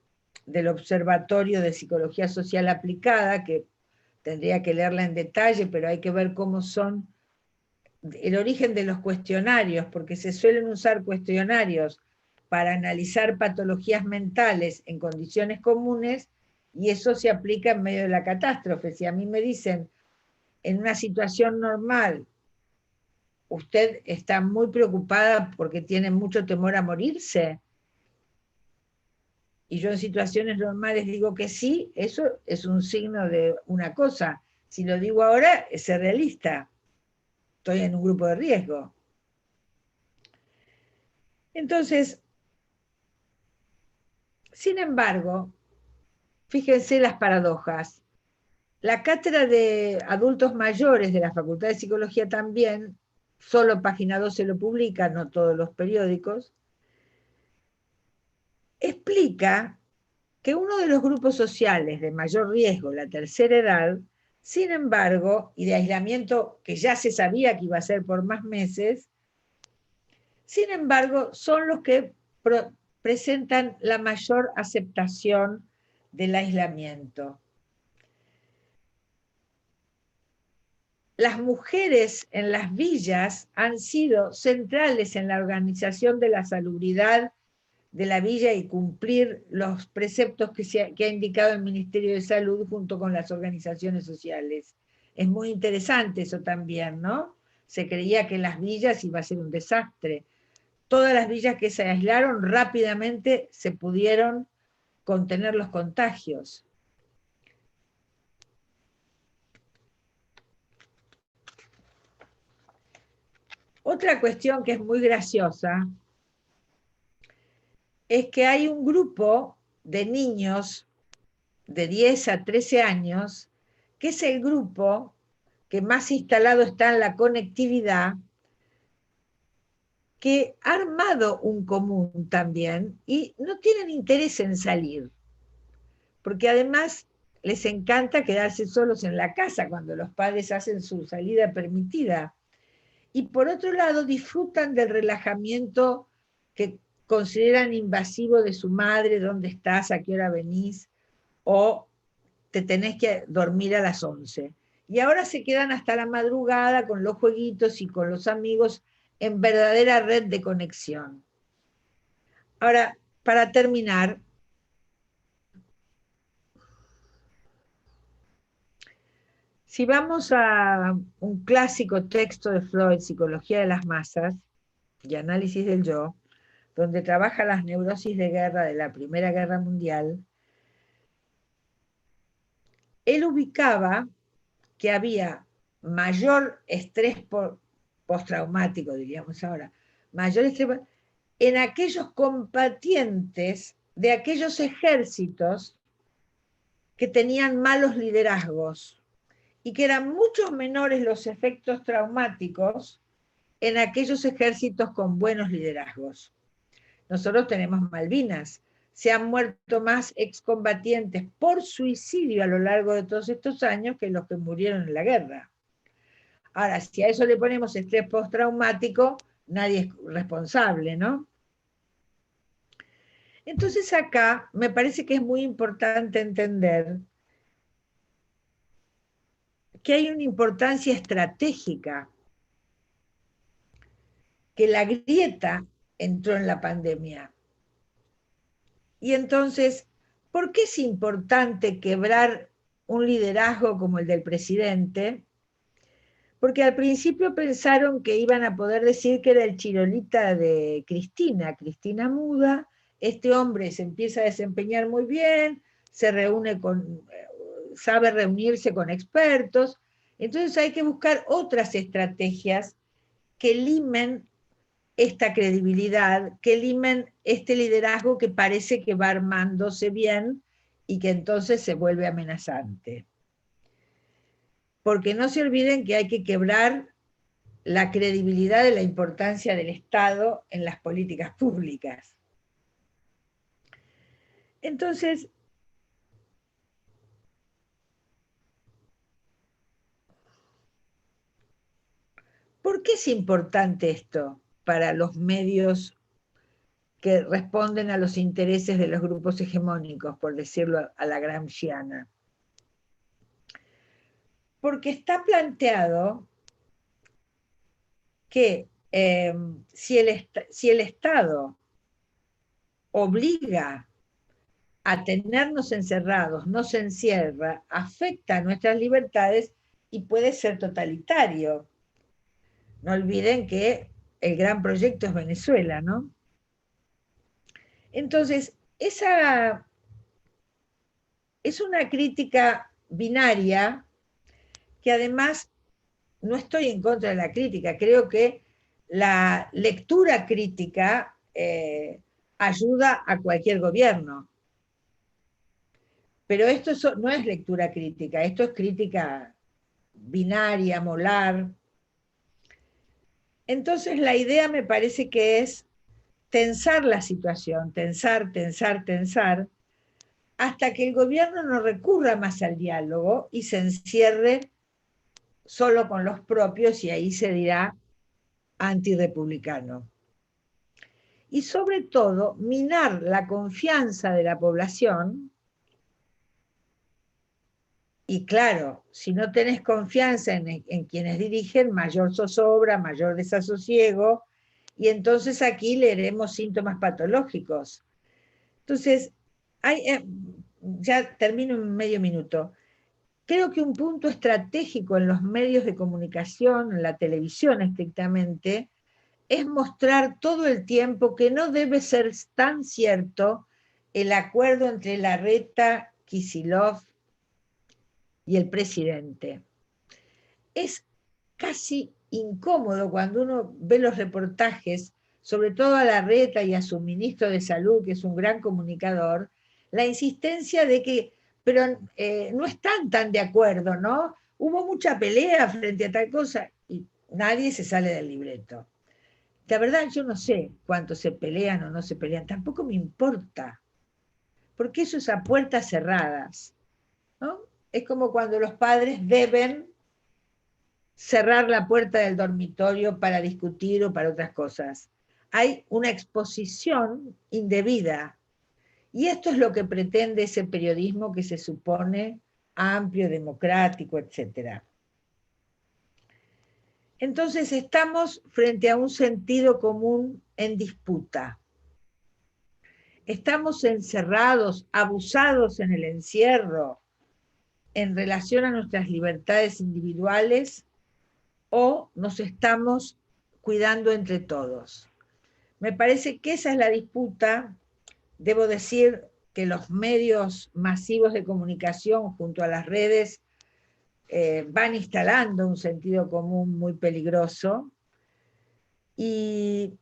del Observatorio de Psicología Social Aplicada, que tendría que leerla en detalle, pero hay que ver cómo son el origen de los cuestionarios, porque se suelen usar cuestionarios para analizar patologías mentales en condiciones comunes, y eso se aplica en medio de la catástrofe. Si a mí me dicen, en una situación normal, usted está muy preocupada porque tiene mucho temor a morirse, y yo en situaciones normales digo que sí, eso es un signo de una cosa. Si lo digo ahora, es ser realista. Estoy en un grupo de riesgo. Entonces, sin embargo, fíjense las paradojas. La cátedra de adultos mayores de la Facultad de Psicología también, solo Página 12 lo publica, no todos los periódicos, explica que uno de los grupos sociales de mayor riesgo, la tercera edad, sin embargo, y de aislamiento que ya se sabía que iba a ser por más meses, sin embargo, son los que presentan la mayor aceptación del aislamiento. Las mujeres en las villas han sido centrales en la organización de la salubridad de la villa y cumplir los preceptos que ha indicado el Ministerio de Salud junto con las organizaciones sociales. Es muy interesante eso también, ¿no? Se creía que en las villas iba a ser un desastre. Todas las villas que se aislaron rápidamente se pudieron contener los contagios. Otra cuestión que es muy graciosa es que hay un grupo de niños de 10 a 13 años, que es el grupo que más instalado está en la conectividad, que ha armado un común también y no tienen interés en salir, porque además les encanta quedarse solos en la casa cuando los padres hacen su salida permitida. Y por otro lado disfrutan del relajamiento que consideran invasivo de su madre: dónde estás, a qué hora venís, o te tenés que dormir a las 11. Y ahora se quedan hasta la madrugada con los jueguitos y con los amigos en verdadera red de conexión. Ahora, para terminar, si vamos a un clásico texto de Freud, Psicología de las Masas y Análisis del Yo, donde trabaja las neurosis de guerra de la Primera Guerra Mundial, él ubicaba que había mayor estrés postraumático, diríamos ahora, mayor estrés en aquellos combatientes de aquellos ejércitos que tenían malos liderazgos, y que eran mucho menores los efectos traumáticos en aquellos ejércitos con buenos liderazgos. Nosotros tenemos Malvinas. Se han muerto más excombatientes por suicidio a lo largo de todos estos años que los que murieron en la guerra. Ahora, si a eso le ponemos estrés postraumático, nadie es responsable, ¿no? Entonces acá me parece que es muy importante entender que hay una importancia estratégica, que la grieta entró en la pandemia. Y entonces, ¿por qué es importante quebrar un liderazgo como el del presidente? Porque al principio pensaron que iban a poder decir que era el chirolita de Cristina, Cristina muda. Este hombre se empieza a desempeñar muy bien, se reúne sabe reunirse con expertos. Entonces hay que buscar otras estrategias que limen esta credibilidad, que limen este liderazgo que parece que va armándose bien y que entonces se vuelve amenazante. Porque no se olviden que hay que quebrar la credibilidad de la importancia del Estado en las políticas públicas. Entonces, ¿por qué es importante esto para los medios que responden a los intereses de los grupos hegemónicos, por decirlo a la gramsciana? Porque está planteado que si el Estado obliga a tenernos encerrados, nos encierra, afecta a nuestras libertades y puede ser totalitario. No olviden que el gran proyecto es Venezuela, ¿no? Entonces, esa es una crítica binaria que además no estoy en contra de la crítica, creo que la lectura crítica ayuda a cualquier gobierno. Pero esto no es lectura crítica, esto es crítica binaria, molar. Entonces la idea me parece que es tensar la situación, tensar, hasta que el gobierno no recurra más al diálogo y se encierre solo con los propios, y ahí se dirá antirrepublicano. Y sobre todo, minar la confianza de la población. Y claro, si no tenés confianza en quienes dirigen, mayor zozobra, mayor desasosiego, y entonces aquí leeremos síntomas patológicos. Entonces, ya termino en medio minuto. Creo que un punto estratégico en los medios de comunicación, en la televisión estrictamente, es mostrar todo el tiempo que no debe ser tan cierto el acuerdo entre Larreta, Kicillof y el presidente. Es casi incómodo cuando uno ve los reportajes, sobre todo a Larreta y a su ministro de Salud, que es un gran comunicador, la insistencia de que, pero no están tan de acuerdo, ¿no? Hubo mucha pelea frente a tal cosa y nadie se sale del libreto. La verdad, yo no sé cuánto se pelean o no se pelean, tampoco me importa, porque eso es a puertas cerradas, ¿no? Es como cuando los padres deben cerrar la puerta del dormitorio para discutir o para otras cosas. Hay una exposición indebida. Y esto es lo que pretende ese periodismo que se supone amplio, democrático, etc. Entonces estamos frente a un sentido común en disputa. Estamos encerrados, abusados en el encierro en relación a nuestras libertades individuales, o nos estamos cuidando entre todos. Me parece que esa es la disputa. Debo decir que los medios masivos de comunicación junto a las redes van instalando un sentido común muy peligroso y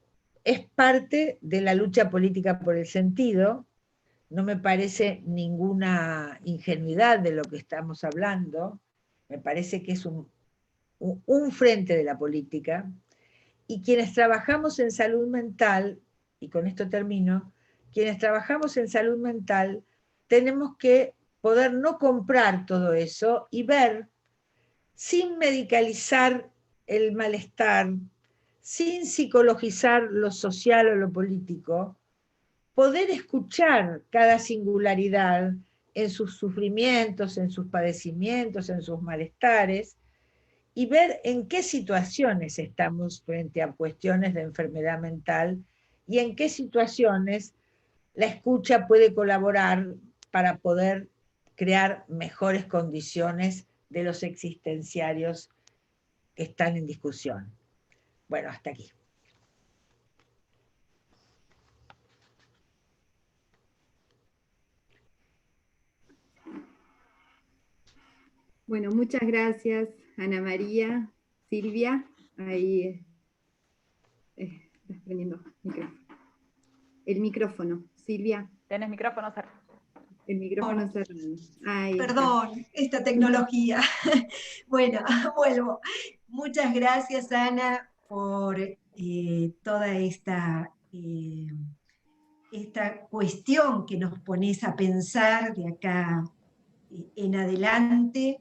es parte de la lucha política por el sentido. No me parece ninguna ingenuidad de lo que estamos hablando, me parece que es un frente de la política, y quienes trabajamos en salud mental, y con esto termino, quienes trabajamos en salud mental tenemos que poder no comprar todo eso y ver, sin medicalizar el malestar, sin psicologizar lo social o lo político, poder escuchar cada singularidad en sus sufrimientos, en sus padecimientos, en sus malestares, y ver en qué situaciones estamos frente a cuestiones de enfermedad mental y en qué situaciones la escucha puede colaborar para poder crear mejores condiciones de los existenciarios que están en discusión. Bueno, hasta aquí. Bueno, muchas gracias, Ana María. Silvia, ahí estás prendiendo el micrófono. Silvia. Tenés micrófono cerrado. El micrófono cerrado. Ahí Perdón, esta tecnología. Bueno, vuelvo. Muchas gracias, Ana, por toda esta cuestión que nos pones a pensar de acá en adelante.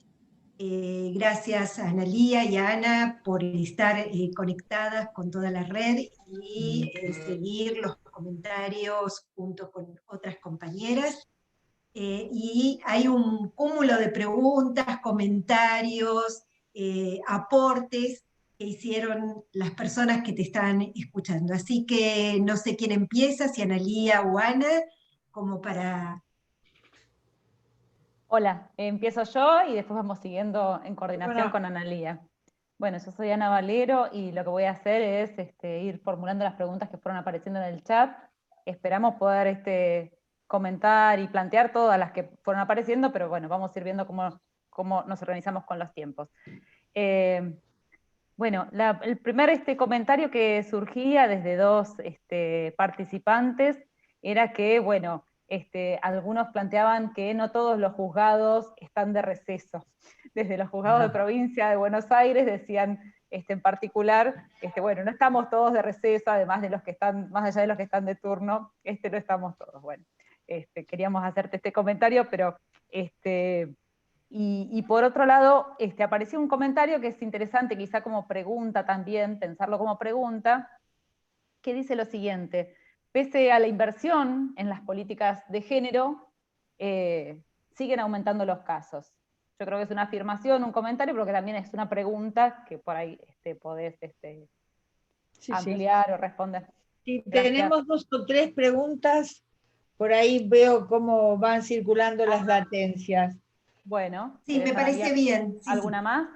Gracias a Analía y a Ana por estar conectadas con toda la red y seguir los comentarios junto con otras compañeras. Y hay un cúmulo de preguntas, comentarios, aportes que hicieron las personas que te están escuchando. Así que no sé quién empieza, si Analía o Ana, como para... Hola, empiezo yo y después vamos siguiendo en coordinación Bueno. con Analía. Bueno, yo soy Ana Valero y lo que voy a hacer es ir formulando las preguntas que fueron apareciendo en el chat. Esperamos poder comentar y plantear todas las que fueron apareciendo, pero bueno, vamos a ir viendo cómo nos organizamos con los tiempos. Bueno, el primer comentario que surgía desde dos participantes era que, bueno, algunos planteaban que no todos los juzgados están de receso. Desde los juzgados de provincia de Buenos Aires decían, en particular, bueno, no estamos todos de receso, además de los que están, más allá de los que están de turno, no estamos todos. Bueno, queríamos hacerte este comentario, pero y por otro lado, apareció un comentario que es interesante, quizá como pregunta también, pensarlo como pregunta, que dice lo siguiente: pese a la inversión en las políticas de género, siguen aumentando los casos. Yo creo que es una afirmación, un comentario, pero que también es una pregunta que por ahí podés ampliar o responder. Si Gracias. tenemos 2 o 3 preguntas, por ahí veo cómo van circulando las latencias. Bueno. Sí, me parece bien. Sí, ¿Alguna más?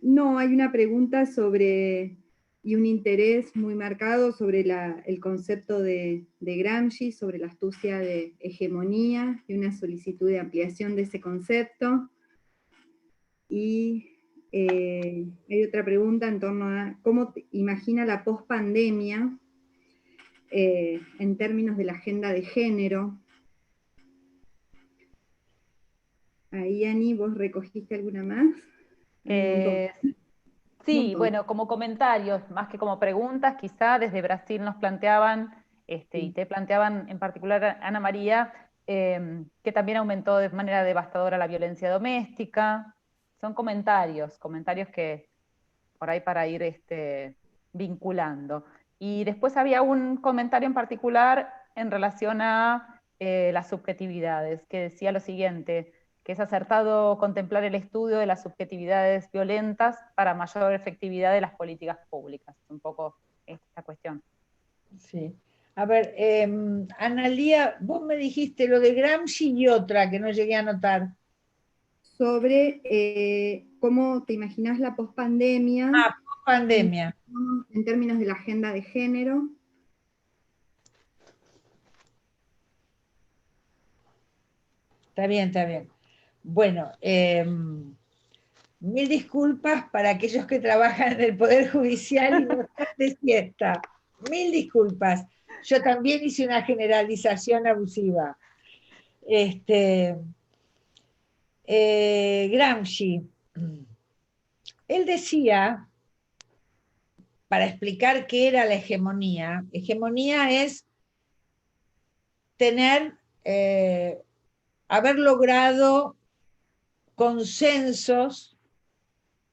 No, hay una pregunta y un interés muy marcado sobre el concepto de Gramsci, sobre la astucia de hegemonía, y una solicitud de ampliación de ese concepto. Y hay otra pregunta en torno a cómo imagina la pospandemia en términos de la agenda de género. Ahí, Ani, ¿vos recogiste alguna más? Sí, bueno, como comentarios, más que como preguntas, quizá desde Brasil nos planteaban, y te planteaban en particular Ana María, que también aumentó de manera devastadora la violencia doméstica. Son comentarios que por ahí para ir vinculando. Y después había un comentario en particular en relación a las subjetividades, que decía lo siguiente: que es acertado contemplar el estudio de las subjetividades violentas para mayor efectividad de las políticas públicas. Un poco esta cuestión. Sí. A ver, Analía, vos me dijiste lo de Gramsci y otra que no llegué a anotar. Sobre cómo te imaginas la pospandemia. Pospandemia. En términos de la agenda de género. Está bien, está bien. Bueno, mil disculpas para aquellos que trabajan en el Poder Judicial y no están de siesta. Mil disculpas. Yo también hice una generalización abusiva. Gramsci, él decía, para explicar qué era la hegemonía es tener, haber logrado consensos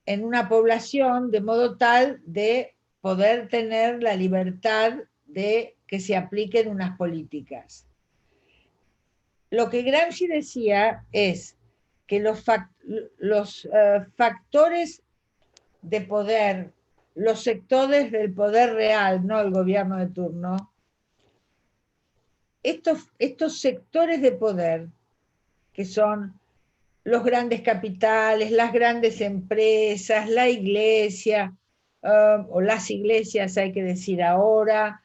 en una población de modo tal de poder tener la libertad de que se apliquen unas políticas. Lo que Gramsci decía es que los factores de poder, los sectores del poder real, no el gobierno de turno, estos sectores de poder, que son los grandes capitales, las grandes empresas, la iglesia, o las iglesias hay que decir ahora,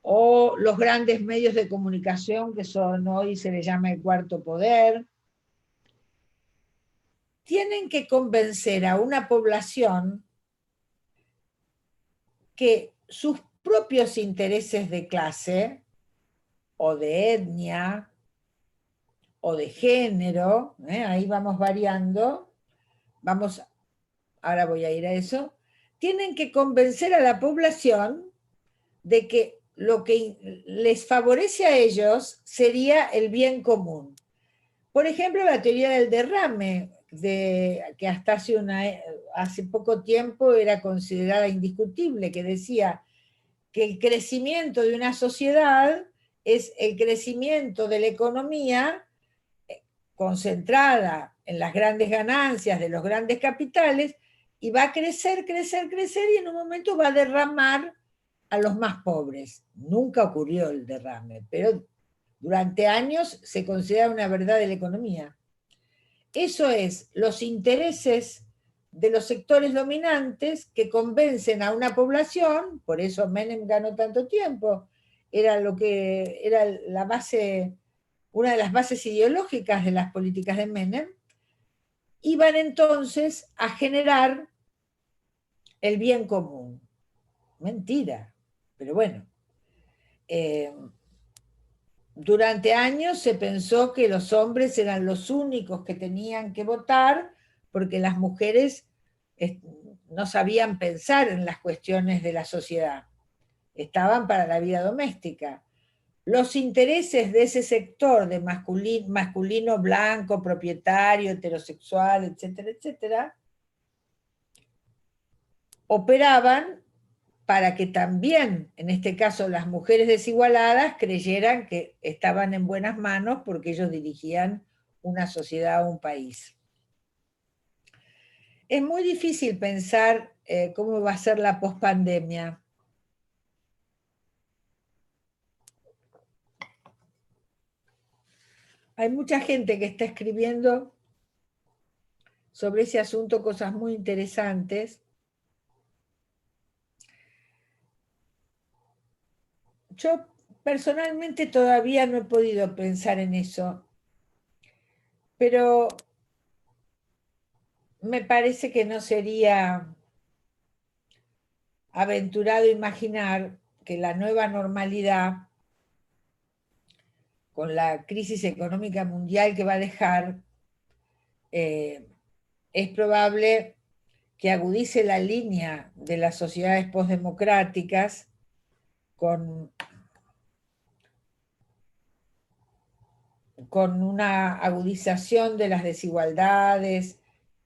o los grandes medios de comunicación, que son hoy se les llama el cuarto poder, tienen que convencer a una población que sus propios intereses de clase, o de etnia, o de género, ahí vamos variando, ahora voy a ir a eso, tienen que convencer a la población de que lo que les favorece a ellos sería el bien común. Por ejemplo, la teoría del derrame, que hasta hace poco tiempo era considerada indiscutible, que decía que el crecimiento de una sociedad es el crecimiento de la economía concentrada en las grandes ganancias de los grandes capitales, y va a crecer, crecer, crecer, y en un momento va a derramar a los más pobres. Nunca ocurrió el derrame, pero durante años se considera una verdad de la economía. Eso es los intereses de los sectores dominantes que convencen a una población, por eso Menem ganó tanto tiempo, era la base, una de las bases ideológicas de las políticas de Menem, iban entonces a generar el bien común. Mentira, pero bueno. Durante años se pensó que los hombres eran los únicos que tenían que votar porque las mujeres no sabían pensar en las cuestiones de la sociedad, estaban para la vida doméstica. Los intereses de ese sector de masculino blanco, propietario, heterosexual, etcétera, etcétera, operaban para que también, en este caso, las mujeres desigualadas creyeran que estaban en buenas manos porque ellos dirigían una sociedad o un país. Es muy difícil pensar cómo va a ser la pospandemia. Hay mucha gente que está escribiendo sobre ese asunto cosas muy interesantes. Yo personalmente todavía no he podido pensar en eso, pero me parece que no sería aventurado imaginar que la nueva normalidad, con la crisis económica mundial que va a dejar, es probable que agudice la línea de las sociedades postdemocráticas con una agudización de las desigualdades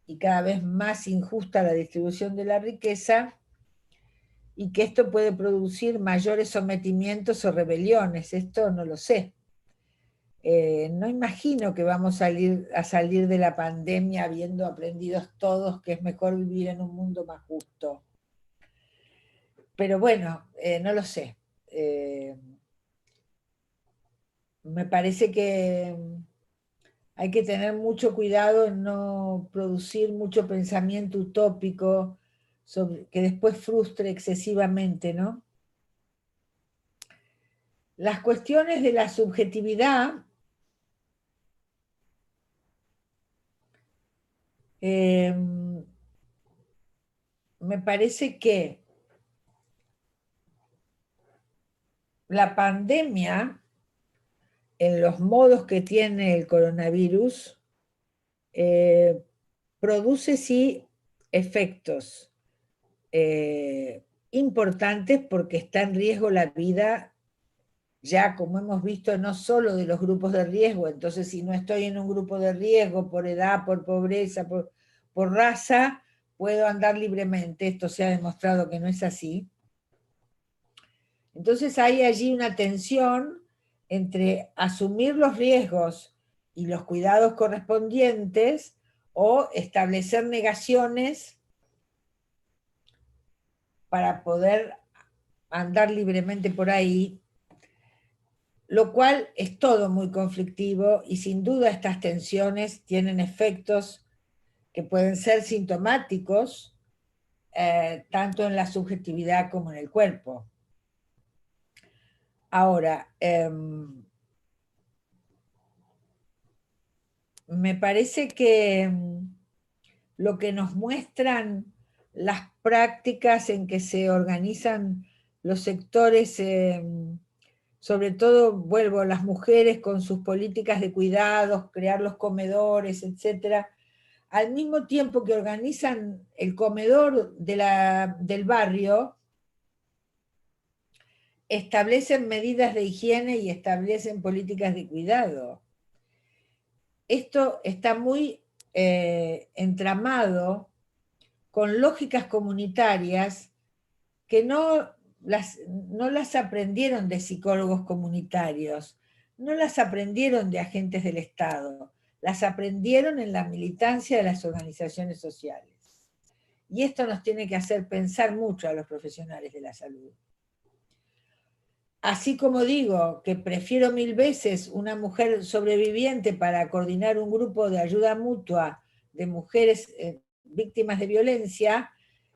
y cada vez más injusta la distribución de la riqueza, y que esto puede producir mayores sometimientos o rebeliones. Esto no lo sé. No imagino que vamos a salir de la pandemia habiendo aprendido todos que es mejor vivir en un mundo más justo. Pero bueno, no lo sé. Me parece que hay que tener mucho cuidado en no producir mucho pensamiento utópico que después frustre excesivamente, ¿no? Las cuestiones de la subjetividad me parece que la pandemia, en los modos que tiene el coronavirus, produce sí efectos importantes, porque está en riesgo la vida, ya como hemos visto, no solo de los grupos de riesgo. Entonces, si no estoy en un grupo de riesgo por edad, por pobreza, por raza, puedo andar libremente, esto se ha demostrado que no es así. Entonces hay allí una tensión entre asumir los riesgos y los cuidados correspondientes o establecer negaciones para poder andar libremente por ahí, lo cual es todo muy conflictivo y sin duda estas tensiones tienen efectos que pueden ser sintomáticos, tanto en la subjetividad como en el cuerpo. Ahora, me parece que lo que nos muestran las prácticas en que se organizan los sectores, sobre todo, vuelvo, las mujeres con sus políticas de cuidados, crear los comedores, etcétera, al mismo tiempo que organizan el comedor del barrio, establecen medidas de higiene y establecen políticas de cuidado. Esto está muy entramado con lógicas comunitarias que no las aprendieron de psicólogos comunitarios, no las aprendieron de agentes del Estado, las aprendieron en la militancia de las organizaciones sociales. Y esto nos tiene que hacer pensar mucho a los profesionales de la salud. Así como digo que prefiero 1000 veces una mujer sobreviviente para coordinar un grupo de ayuda mutua de mujeres víctimas de violencia,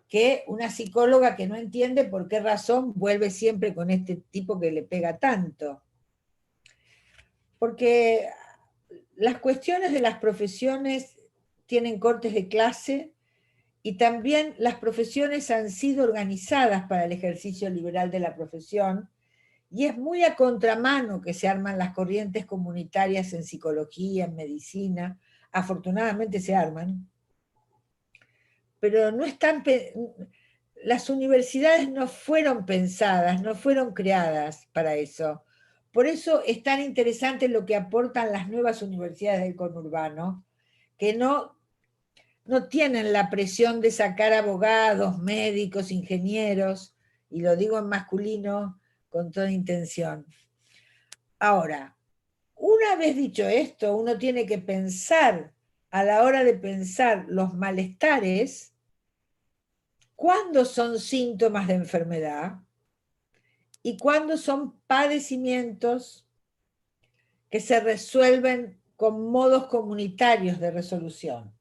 que una psicóloga que no entiende por qué razón vuelve siempre con este tipo que le pega tanto. Porque las cuestiones de las profesiones tienen cortes de clase y también las profesiones han sido organizadas para el ejercicio liberal de la profesión, y es muy a contramano que se arman las corrientes comunitarias en psicología, en medicina, afortunadamente se arman, pero no están, las universidades no fueron pensadas, no fueron creadas para eso. Por eso es tan interesante lo que aportan las nuevas universidades del conurbano, que no tienen la presión de sacar abogados, médicos, ingenieros, y lo digo en masculino con toda intención. Ahora, una vez dicho esto, uno tiene que pensar, a la hora de pensar los malestares, cuándo son síntomas de enfermedad y cuándo son padecimientos que se resuelven con modos comunitarios de resolución.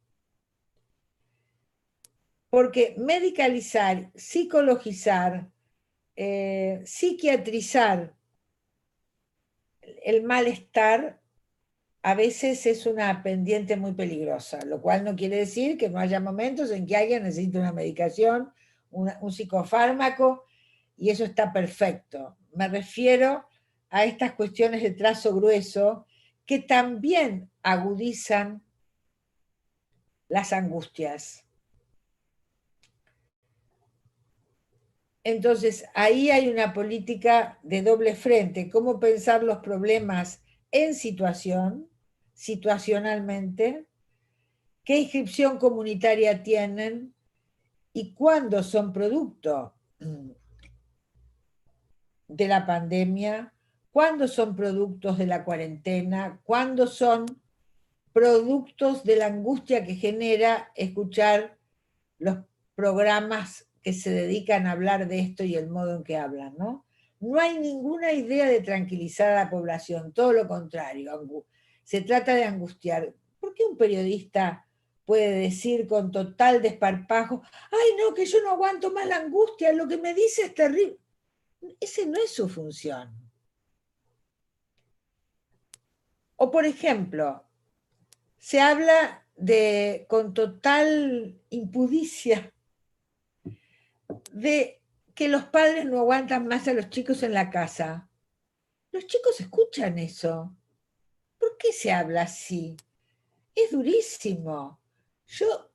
Porque medicalizar, psicologizar, psiquiatrizar el malestar a veces es una pendiente muy peligrosa, lo cual no quiere decir que no haya momentos en que alguien necesite una medicación, un psicofármaco, y eso está perfecto. Me refiero a estas cuestiones de trazo grueso que también agudizan las angustias. Entonces, ahí hay una política de doble frente, cómo pensar los problemas en situación, situacionalmente, qué inscripción comunitaria tienen y cuándo son producto de la pandemia, cuándo son productos de la cuarentena, cuándo son productos de la angustia que genera escuchar los programas que se dedican a hablar de esto y el modo en que hablan, ¿no? No hay ninguna idea de tranquilizar a la población, todo lo contrario, se trata de angustiar. ¿Por qué un periodista puede decir con total desparpajo, ay no, que yo no aguanto más la angustia, lo que me dice es terrible? Ese no es su función. O por ejemplo, se habla con total impudicia de que los padres no aguantan más a los chicos en la casa. Los chicos escuchan eso. ¿Por qué se habla así? Es durísimo. Yo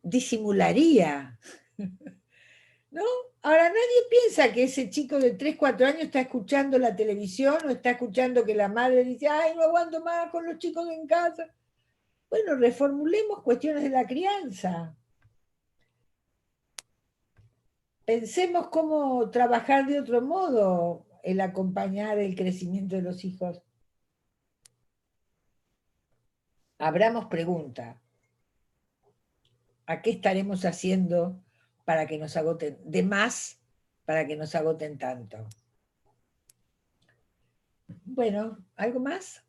disimularía, ¿no? Ahora nadie piensa que ese chico de 3, 4 años está escuchando la televisión o está escuchando que la madre dice, ay, no aguanto más con los chicos en casa. Bueno, reformulemos cuestiones de la crianza. pensemos cómo trabajar de otro modo el acompañar el crecimiento de los hijos. Abramos pregunta. ¿A qué estaremos haciendo para que nos agoten de más, para que nos agoten tanto? Bueno, ¿algo más?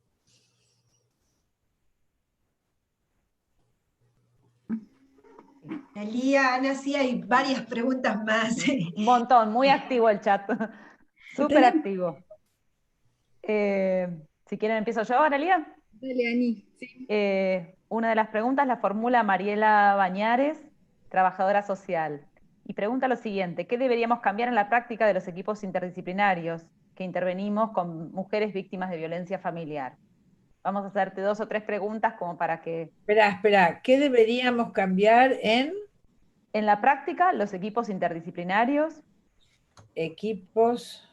Talía, Ana, sí hay varias preguntas más. Un montón, muy activo el chat. Súper activo. Si quieren empiezo yo, Analia. Dale, Ani. Sí. Una de las preguntas la formula Mariela Bañares, trabajadora social, y pregunta lo siguiente: ¿qué deberíamos cambiar en la práctica de los equipos interdisciplinarios que intervenimos con mujeres víctimas de violencia familiar? Vamos a hacerte 2 o 3 preguntas como para que... Espera, ¿qué deberíamos cambiar en En la práctica, los equipos interdisciplinarios equipos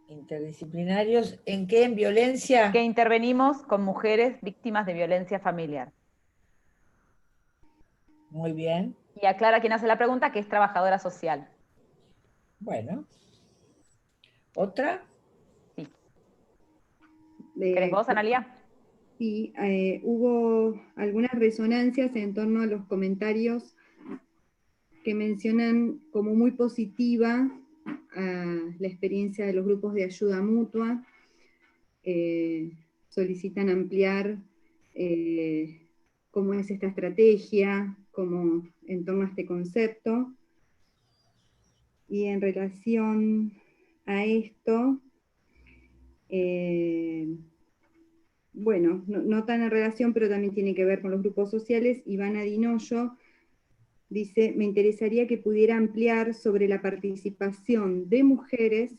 interdisciplinarios? ¿En qué? ¿En violencia? que intervenimos con mujeres víctimas de violencia familiar. Muy bien. Y aclara quien hace la pregunta que es trabajadora social. Bueno. ¿Otra? Sí. ¿Querés vos, Analia? Sí, hubo algunas resonancias en torno a los comentarios que mencionan como muy positiva la experiencia de los grupos de ayuda mutua. Solicitan ampliar cómo es esta estrategia, cómo en torno a este concepto. Y en relación a esto, bueno, no tan en relación, pero también tiene que ver con los grupos sociales. Ivana Dinoyo dice: me interesaría que pudiera ampliar sobre la participación de mujeres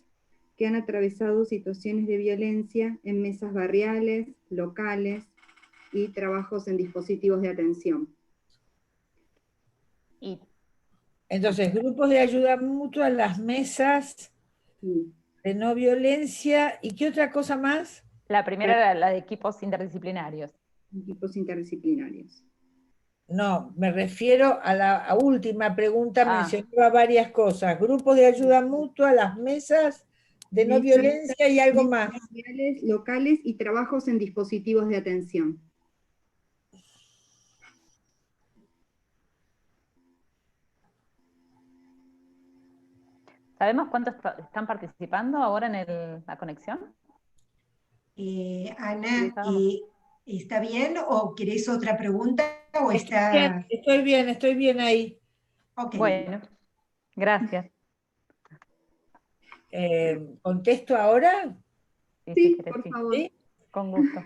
que han atravesado situaciones de violencia en mesas barriales, locales y trabajos en dispositivos de atención. Y Entonces, grupos de ayuda mutua, las mesas Sí. de no violencia, ¿y qué otra cosa más? la primera era la de equipos interdisciplinarios. Equipos interdisciplinarios. No, me refiero a la última pregunta, Ah. mencionaba varias cosas. Grupos de ayuda mutua, las mesas de no violencia y algo más. Barriales, locales y trabajos en dispositivos de atención. ¿Sabemos cuántos están participando ahora en la conexión? Ana, ¿está bien o querés otra pregunta o está...? Bien, estoy bien ahí. Okay. Bueno, gracias. ¿Contesto ahora? Sí, por favor. ¿Sí? Con gusto.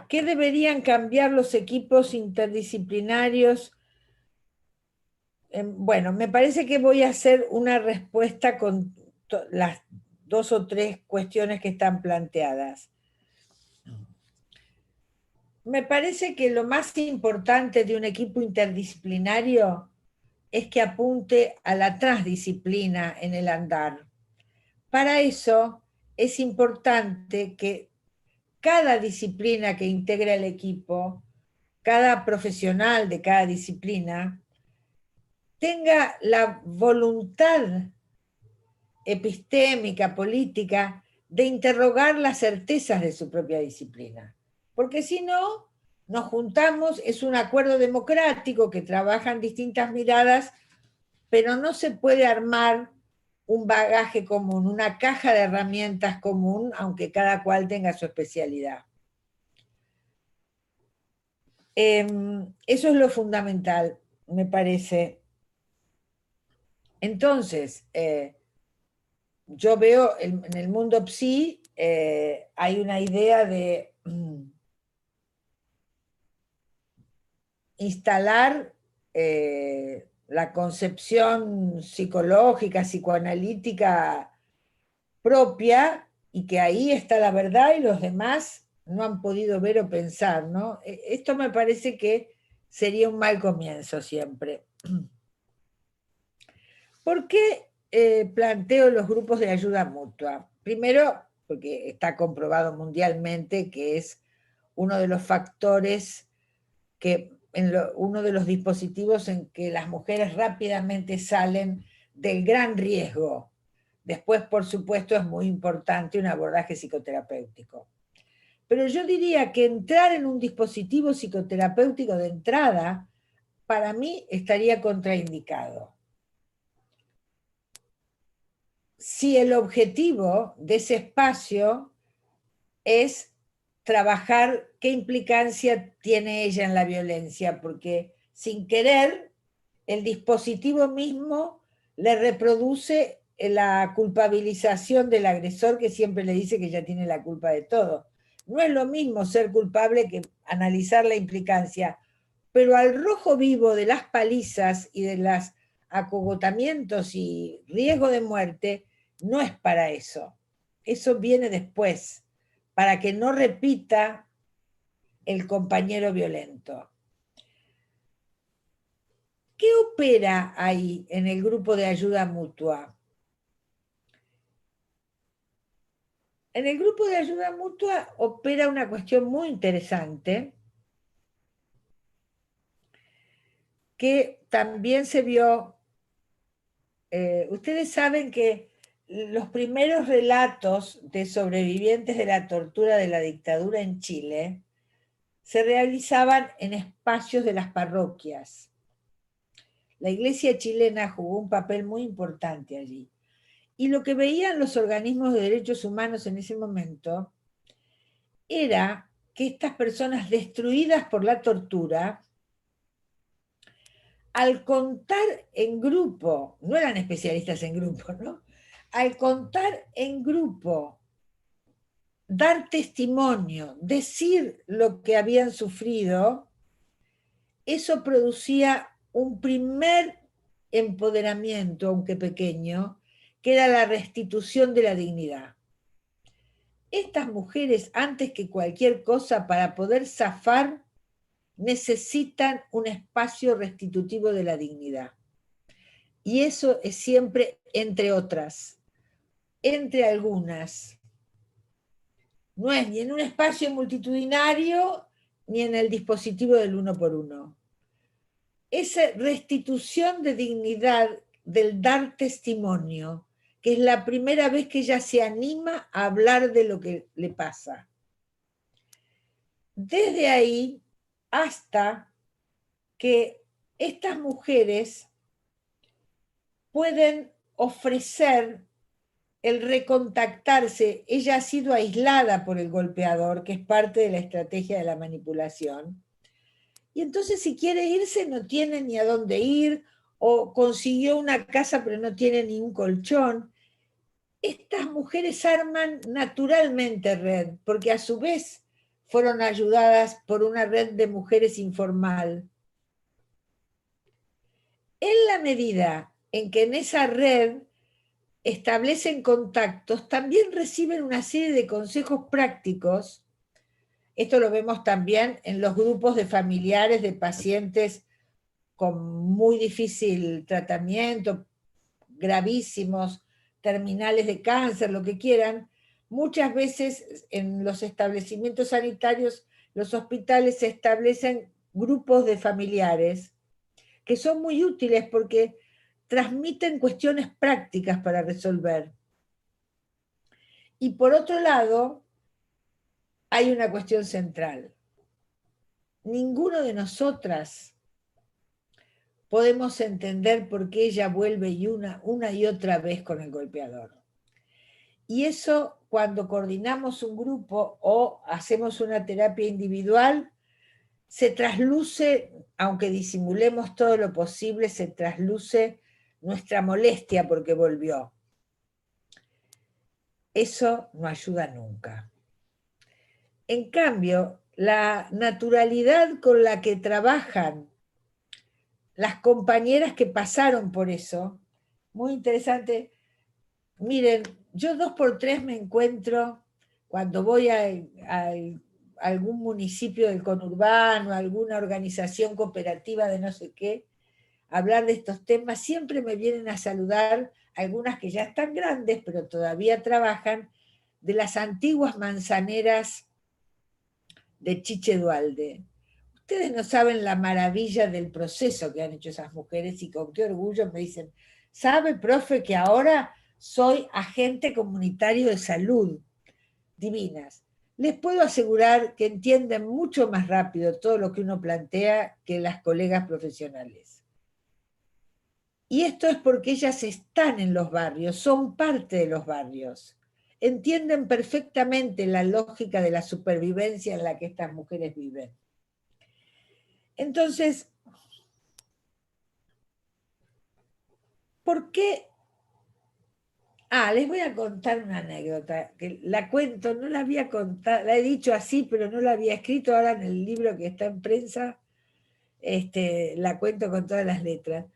¿Qué deberían cambiar los equipos interdisciplinarios? Bueno, me parece que voy a hacer una respuesta con las 2 o 3 cuestiones que están planteadas. Me parece que lo más importante de un equipo interdisciplinario es que apunte a la transdisciplina en el andar. Para eso es importante que cada disciplina que integra el equipo, cada profesional de cada disciplina, tenga la voluntad epistémica, política, de interrogar las certezas de su propia disciplina. Porque si no, nos juntamos, es un acuerdo democrático que trabajan distintas miradas, pero no se puede armar un bagaje común, una caja de herramientas común, aunque cada cual tenga su especialidad. Eso es lo fundamental, me parece. Entonces, yo veo en el mundo psi hay una idea de instalar la concepción psicológica, psicoanalítica propia, y que ahí está la verdad y los demás no han podido ver o pensar, ¿no? Esto me parece que sería un mal comienzo siempre. ¿Por qué planteo los grupos de ayuda mutua? Primero, porque está comprobado mundialmente que es uno de los factores que uno de los dispositivos en que las mujeres rápidamente salen del gran riesgo. Después, por supuesto, es muy importante un abordaje psicoterapéutico. Pero yo diría que entrar en un dispositivo psicoterapéutico de entrada, para mí estaría contraindicado. Si el objetivo de ese espacio es trabajar qué implicancia tiene ella en la violencia, porque sin querer el dispositivo mismo le reproduce la culpabilización del agresor, que siempre le dice que ella tiene la culpa de todo. No es lo mismo ser culpable que analizar la implicancia, pero al rojo vivo de las palizas y de los acogotamientos y riesgo de muerte, no es para eso. Eso viene después, para que no repita el compañero violento. ¿Qué opera ahí en el grupo de ayuda mutua? En el grupo de ayuda mutua opera una cuestión muy interesante que también se vio. Ustedes saben que los primeros relatos de sobrevivientes de la tortura de la dictadura en Chile se realizaban en espacios de las parroquias. La iglesia chilena jugó un papel muy importante allí. Y lo que veían los organismos de derechos humanos en ese momento era que estas personas destruidas por la tortura, al contar en grupo, no eran especialistas en grupo, ¿no? Al contar en grupo, dar testimonio, decir lo que habían sufrido, eso producía un primer empoderamiento, aunque pequeño, que era la restitución de la dignidad. Estas mujeres, antes que cualquier cosa, para poder zafar, necesitan un espacio restitutivo de la dignidad. Y eso es siempre entre otras, entre algunas. No es ni en un espacio multitudinario, ni en el dispositivo del 1 por 1. Esa restitución de dignidad del dar testimonio, que es la primera vez que ella se anima a hablar de lo que le pasa. Desde ahí hasta que estas mujeres pueden ofrecer el recontactarse. Ella ha sido aislada por el golpeador, que es parte de la estrategia de la manipulación. Y entonces si quiere irse no tiene ni a dónde ir, o consiguió una casa pero no tiene ni un colchón. Estas mujeres arman naturalmente red, porque a su vez fueron ayudadas por una red de mujeres informal. En la medida en que en esa red establecen contactos, también reciben una serie de consejos prácticos. Esto lo vemos también en los grupos de familiares de pacientes con muy difícil tratamiento, gravísimos, terminales de cáncer, lo que quieran. Muchas veces en los establecimientos sanitarios, los hospitales, se establecen grupos de familiares que son muy útiles porque transmiten cuestiones prácticas para resolver. Y por otro lado, hay una cuestión central. Ninguno de nosotras podemos entender por qué ella vuelve una y otra vez con el golpeador. Y eso, cuando coordinamos un grupo o hacemos una terapia individual, se trasluce, aunque disimulemos todo lo posible, se trasluce nuestra molestia porque volvió. Eso no ayuda nunca. En cambio, la naturalidad con la que trabajan las compañeras que pasaron por eso, muy interesante. Miren, yo 2x3 me encuentro cuando voy a algún municipio del conurbano, alguna organización cooperativa de no sé qué, a hablar de estos temas, siempre me vienen a saludar algunas que ya están grandes, pero todavía trabajan, de las antiguas manzaneras de Chiche Dualde. Ustedes no saben la maravilla del proceso que han hecho esas mujeres y con qué orgullo me dicen, ¿sabe, profe, que ahora soy agente comunitario de salud? Divinas. Les puedo asegurar que entienden mucho más rápido todo lo que uno plantea que las colegas profesionales. Y esto es porque ellas están en los barrios, son parte de los barrios. Entienden perfectamente la lógica de la supervivencia en la que estas mujeres viven. Entonces, ¿por qué? Les voy a contar una anécdota, que la cuento, no la había contado, la he dicho así, pero no la había escrito, ahora en el libro que está en prensa, la cuento con todas las letras.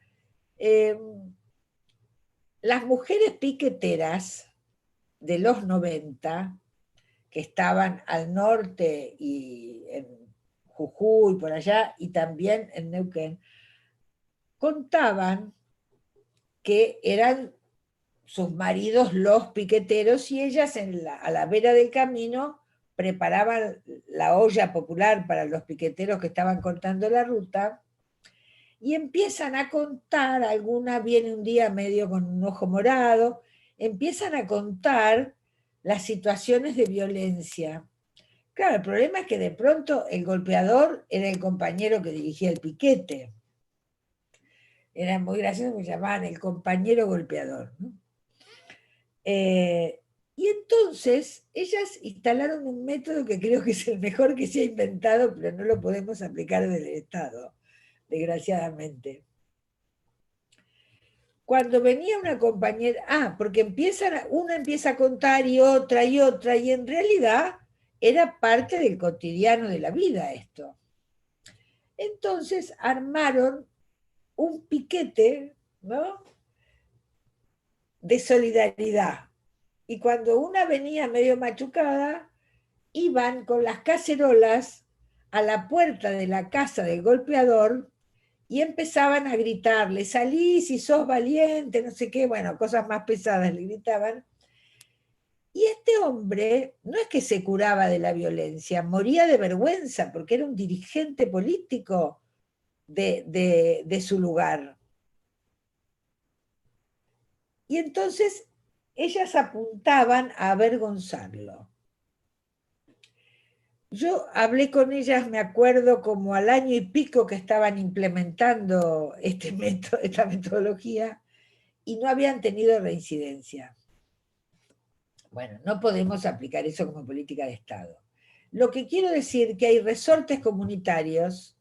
Las mujeres piqueteras de los 90, que estaban al norte y en Jujuy, por allá, y también en Neuquén, contaban que eran sus maridos los piqueteros y ellas a la vera del camino preparaban la olla popular para los piqueteros que estaban cortando la ruta y empiezan a contar, alguna viene un día medio con un ojo morado, empiezan a contar las situaciones de violencia. Claro, el problema es que de pronto el golpeador era el compañero que dirigía el piquete. Era muy gracioso porque llamaban el compañero golpeador, ¿no? Y entonces ellas instalaron un método que creo que es el mejor que se ha inventado, pero no lo podemos aplicar desde el Estado, desgraciadamente. Cuando venía una compañera, porque una empieza a contar y otra, y en realidad era parte del cotidiano de la vida esto. Entonces armaron un piquete, ¿no?, de solidaridad. Y cuando una venía medio machucada, iban con las cacerolas a la puerta de la casa del golpeador y empezaban a gritarle, salí si sos valiente, no sé qué, bueno, cosas más pesadas le gritaban. Y este hombre no es que se curaba de la violencia, moría de vergüenza porque era un dirigente político de su lugar. Y entonces ellas apuntaban a avergonzarlo. Yo hablé con ellas, me acuerdo, como al año y pico que estaban implementando esta metodología y no habían tenido reincidencia. Bueno, no podemos aplicar eso como política de Estado. Lo que quiero decir es que hay resortes comunitarios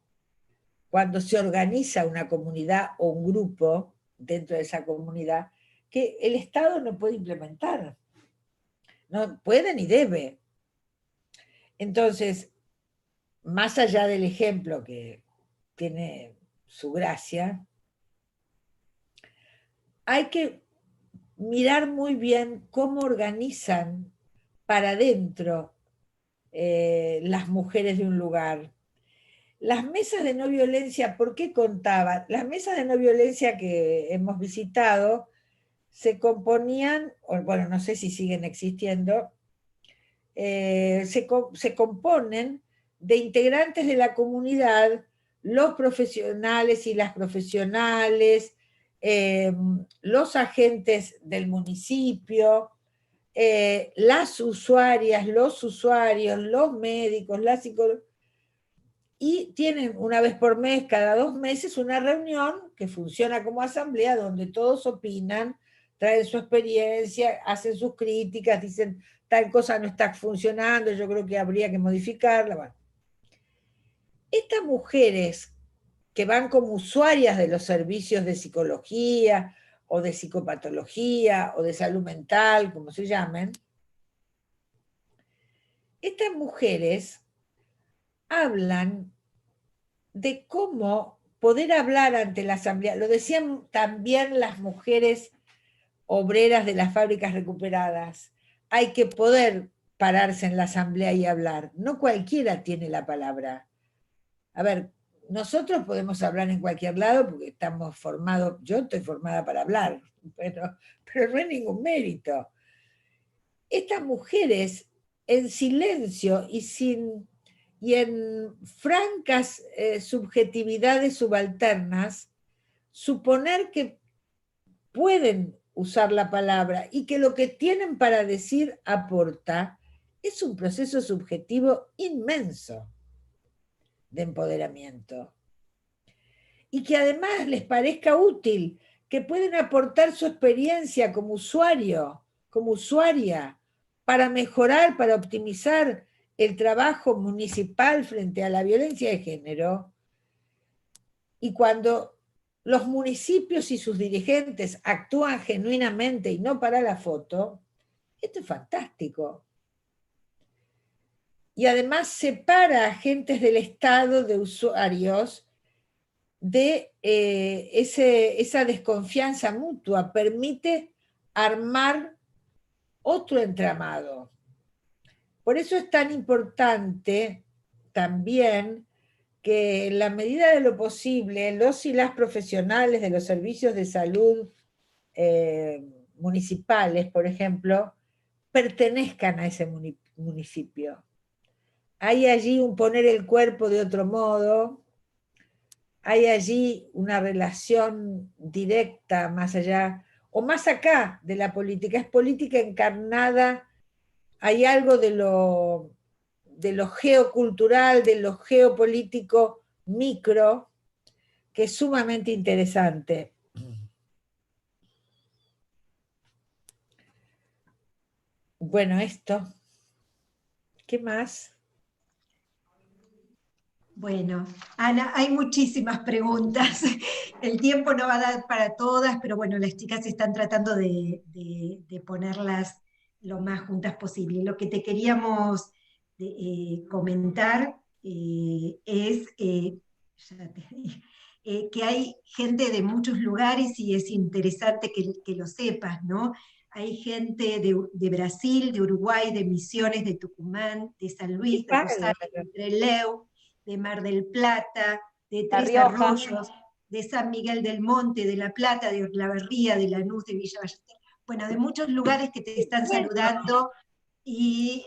cuando se organiza una comunidad o un grupo dentro de esa comunidad que el Estado no puede implementar. No puede ni debe. Entonces, más allá del ejemplo que tiene su gracia, hay que mirar muy bien cómo organizan para adentro las mujeres de un lugar. Las mesas de no violencia, ¿por qué contaban? Las mesas de no violencia que hemos visitado se componían, bueno, no sé si siguen existiendo, se componen de integrantes de la comunidad, los profesionales y las profesionales, los agentes del municipio, las usuarias, los usuarios, los médicos, las psicólogos, y tienen una vez por mes, cada 2 meses, una reunión que funciona como asamblea donde todos opinan, traen su experiencia, hacen sus críticas, dicen tal cosa no está funcionando, yo creo que habría que modificarla. Bueno. Estas mujeres que van como usuarias de los servicios de psicología o de psicopatología o de salud mental, como se llamen, estas mujeres hablan de cómo poder hablar ante la asamblea. Lo decían también las mujeres obreras de las fábricas recuperadas. Hay que poder pararse en la asamblea y hablar. No cualquiera tiene la palabra. A ver, nosotros podemos hablar en cualquier lado porque estamos formados, yo estoy formada para hablar, pero no es ningún mérito. Estas mujeres en silencio y sin y en francas subjetividades subalternas, suponer que pueden usar la palabra y que lo que tienen para decir aporta, es un proceso subjetivo inmenso de empoderamiento. Y que además les parezca útil, que pueden aportar su experiencia como usuario, como usuaria, para mejorar, para optimizar el trabajo municipal frente a la violencia de género. Y cuando los municipios y sus dirigentes actúan genuinamente y no para la foto, esto es fantástico. Y además separa a agentes del Estado de usuarios de esa desconfianza mutua, permite armar otro entramado. Por eso es tan importante también que en la medida de lo posible los y las profesionales de los servicios de salud municipales, por ejemplo, pertenezcan a ese municipio. Hay allí un poner el cuerpo de otro modo, hay allí una relación directa más allá, o más acá de la política, es política encarnada, hay algo de lo geocultural, de lo geopolítico micro, que es sumamente interesante. Bueno, esto. ¿Qué más? Bueno, Ana, hay muchísimas preguntas. El tiempo no va a dar para todas, pero bueno, las chicas están tratando de ponerlas lo más juntas posible. Lo que te queríamos comentar es ya te dije, que hay gente de muchos lugares y es interesante que lo sepas, ¿no? Hay gente de Brasil, de Uruguay, de Misiones, de Tucumán, de San Luis, de Rosario, de Trelew, de Mar del Plata, de La Tres Rioja. Arroyos, de San Miguel del Monte, de La Plata, de Olavarría, de Lanús, de Villa Ballester, bueno, de muchos lugares que te están saludando y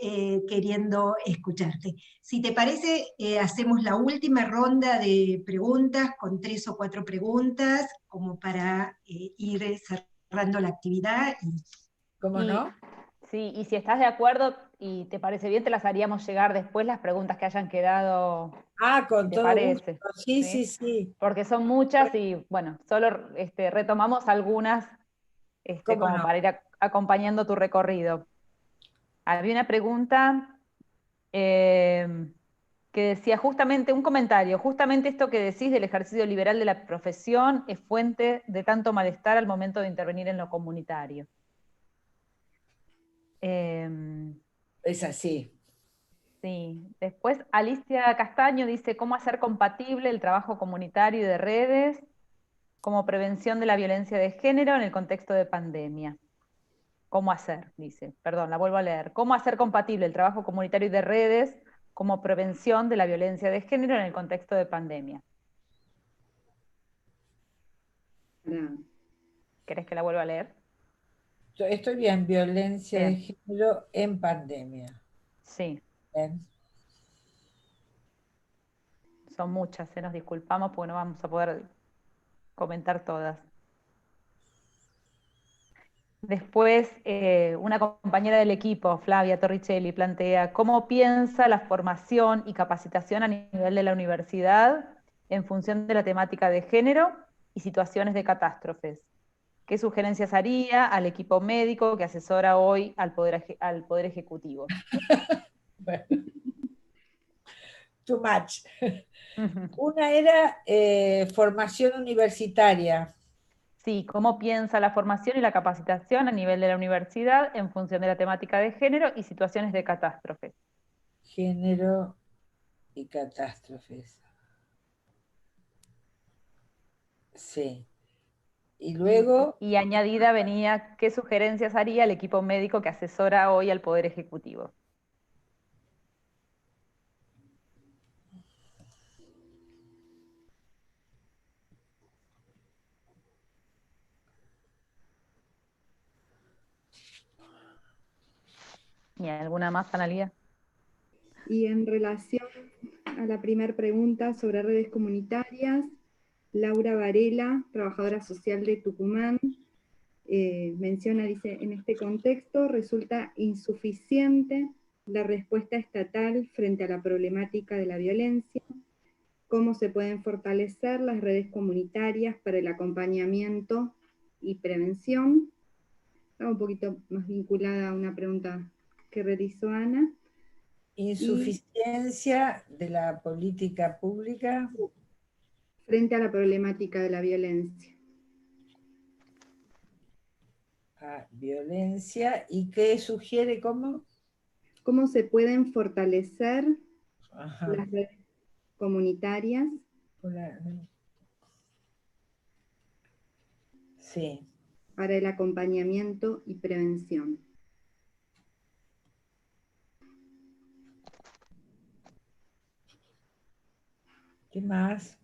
queriendo escucharte. Si te parece, hacemos la última ronda de preguntas con 3 o 4 preguntas, como para ir cerrando la actividad. ¿Cómo no? Sí, y si estás de acuerdo y te parece bien, te las haríamos llegar después las preguntas que hayan quedado, Con si te todo gusto. parece. Sí, sí, sí. Porque son muchas y bueno, solo retomamos algunas ¿Cómo como no? para ir acompañando tu recorrido. Había una pregunta que decía justamente, un comentario, justamente esto que decís del ejercicio liberal de la profesión es fuente de tanto malestar al momento de intervenir en lo comunitario. Es así. Sí, después Alicia Castaño dice, ¿cómo hacer compatible el trabajo comunitario y de redes como prevención de la violencia de género en el contexto de pandemia? ¿Cómo hacer? Dice, perdón, la vuelvo a leer. ¿Cómo hacer compatible el trabajo comunitario y de redes como prevención de la violencia de género en el contexto de pandemia? ¿Querés que la vuelva a leer? Estoy bien, violencia de Bien, género en pandemia. sí, Bien. son muchas, nos disculpamos porque no vamos a poder comentar todas. Después, una compañera del equipo, Flavia Torricelli, plantea cómo piensa la formación y capacitación a nivel de la universidad en función de la temática de género y situaciones de catástrofes. ¿Qué sugerencias haría al equipo médico que asesora hoy al Poder Ejecutivo? Bueno, too much. Una era formación universitaria. Sí, ¿cómo piensa la formación y la capacitación a nivel de la universidad en función de la temática de género y situaciones de catástrofes? Género y catástrofes. Sí. Y luego, Y añadida venía, ¿qué sugerencias haría el equipo médico que asesora hoy al Poder Ejecutivo? ¿Y alguna más, Analía? Y en relación a la primera pregunta sobre redes comunitarias, Laura Varela, trabajadora social de Tucumán, menciona, dice, en este contexto resulta insuficiente la respuesta estatal frente a la problemática de la violencia, cómo se pueden fortalecer las redes comunitarias para el acompañamiento y prevención. Está un poquito más vinculada a una pregunta que realizó Ana. Insuficiencia de la política pública frente a la problemática de la violencia. A violencia, ¿y qué sugiere? ¿Cómo? ¿Cómo se pueden fortalecer Ajá. las redes comunitarias? Sí. Para el acompañamiento y prevención. ¿Qué más?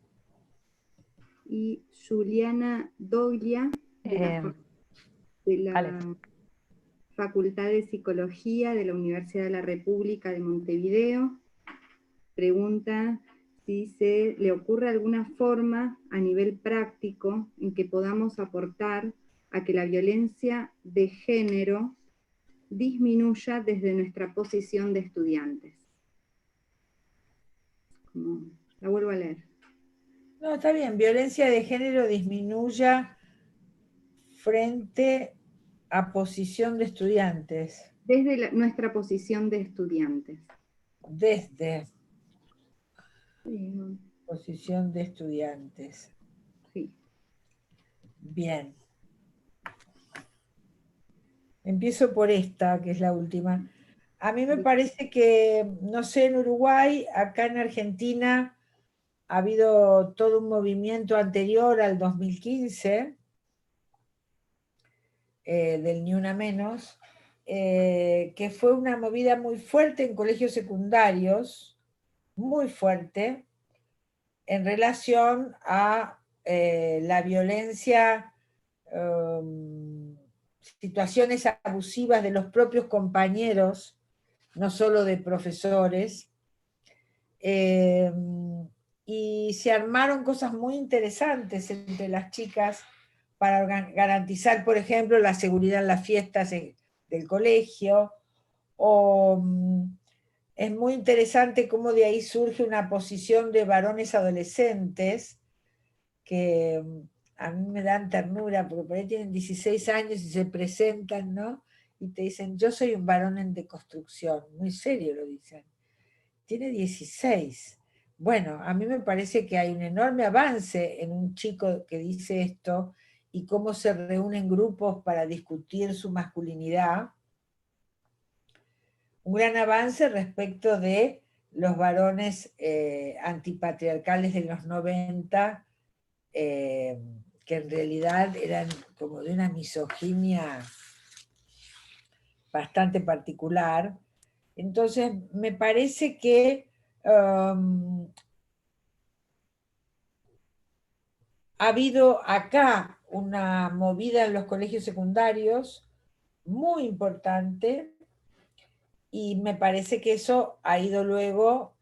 Y Juliana Doglia, de la Facultad de Psicología de la Universidad de la República de Montevideo, pregunta si se le ocurre alguna forma a nivel práctico en que podamos aportar a que la violencia de género disminuya desde nuestra posición de estudiantes. La vuelvo a leer. No, está bien, violencia de género disminuya frente a posición de estudiantes. Desde nuestra posición de estudiantes. Desde sí. Posición de estudiantes. Sí. Bien. Empiezo por esta, que es la última. A mí me parece que, no sé, en Uruguay, acá en Argentina, ha habido todo un movimiento anterior al 2015, del Ni Una Menos, que fue una movida muy fuerte en colegios secundarios, muy fuerte, en relación a la violencia, situaciones abusivas de los propios compañeros, no solo de profesores, y se armaron cosas muy interesantes entre las chicas para garantizar, por ejemplo, la seguridad en las fiestas del colegio, o es muy interesante cómo de ahí surge una posición de varones adolescentes que a mí me dan ternura, porque por ahí tienen 16 años y se presentan, ¿no? Y te dicen, yo soy un varón en deconstrucción, muy serio lo dicen. Tiene 16. Bueno, a mí me parece que hay un enorme avance en un chico que dice esto y cómo se reúnen grupos para discutir su masculinidad. Un gran avance respecto de los varones antipatriarcales de los 90, que en realidad eran como de una misoginia bastante particular. Entonces, me parece que ha habido acá una movida en los colegios secundarios muy importante, y me parece que eso ha ido luego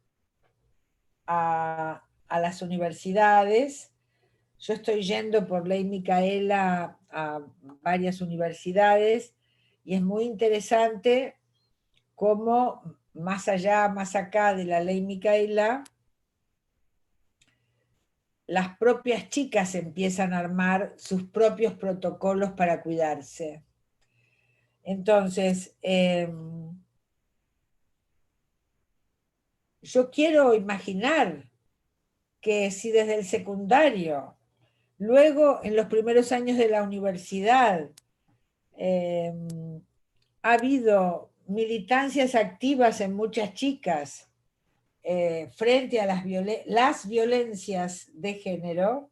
a las universidades. Yo estoy yendo por Ley Micaela a varias universidades y es muy interesante cómo más allá, más acá de la Ley Micaela, las propias chicas empiezan a armar sus propios protocolos para cuidarse. Entonces, yo quiero imaginar que si desde el secundario, luego en los primeros años de la universidad, ha habido militancias activas en muchas chicas frente a las violencias de género,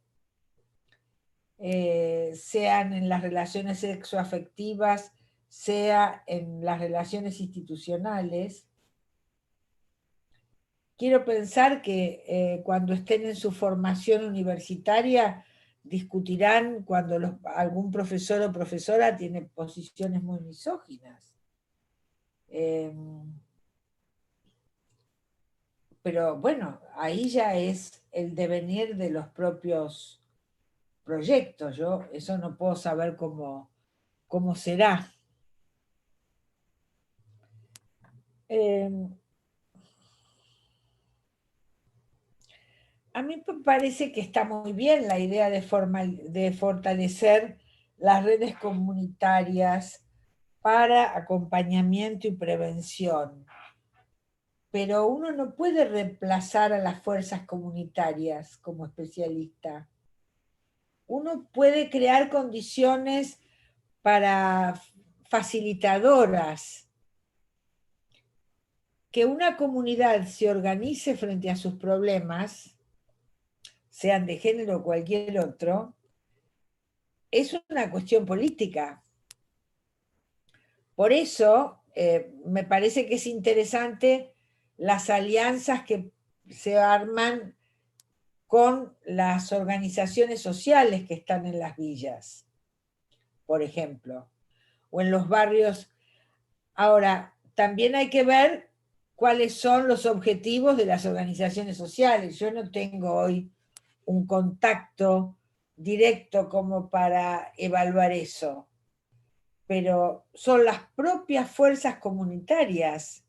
sean en las relaciones sexoafectivas, sea en las relaciones institucionales. Quiero pensar que cuando estén en su formación universitaria discutirán cuando algún profesor o profesora tiene posiciones muy misóginas. pero bueno, ahí ya es el devenir de los propios proyectos. Yo eso no puedo saber cómo será. A mí me parece que está muy bien la idea de fortalecer las redes comunitarias para acompañamiento y prevención, pero uno no puede reemplazar a las fuerzas comunitarias como especialista. Uno puede crear condiciones para facilitadoras, que una comunidad se organice frente a sus problemas, sean de género o cualquier otro, es una cuestión política. Por eso me parece que es interesante las alianzas que se arman con las organizaciones sociales que están en las villas, por ejemplo, o en los barrios. Ahora, también hay que ver cuáles son los objetivos de las organizaciones sociales. Yo no tengo hoy un contacto directo como para evaluar eso, pero son las propias fuerzas comunitarias.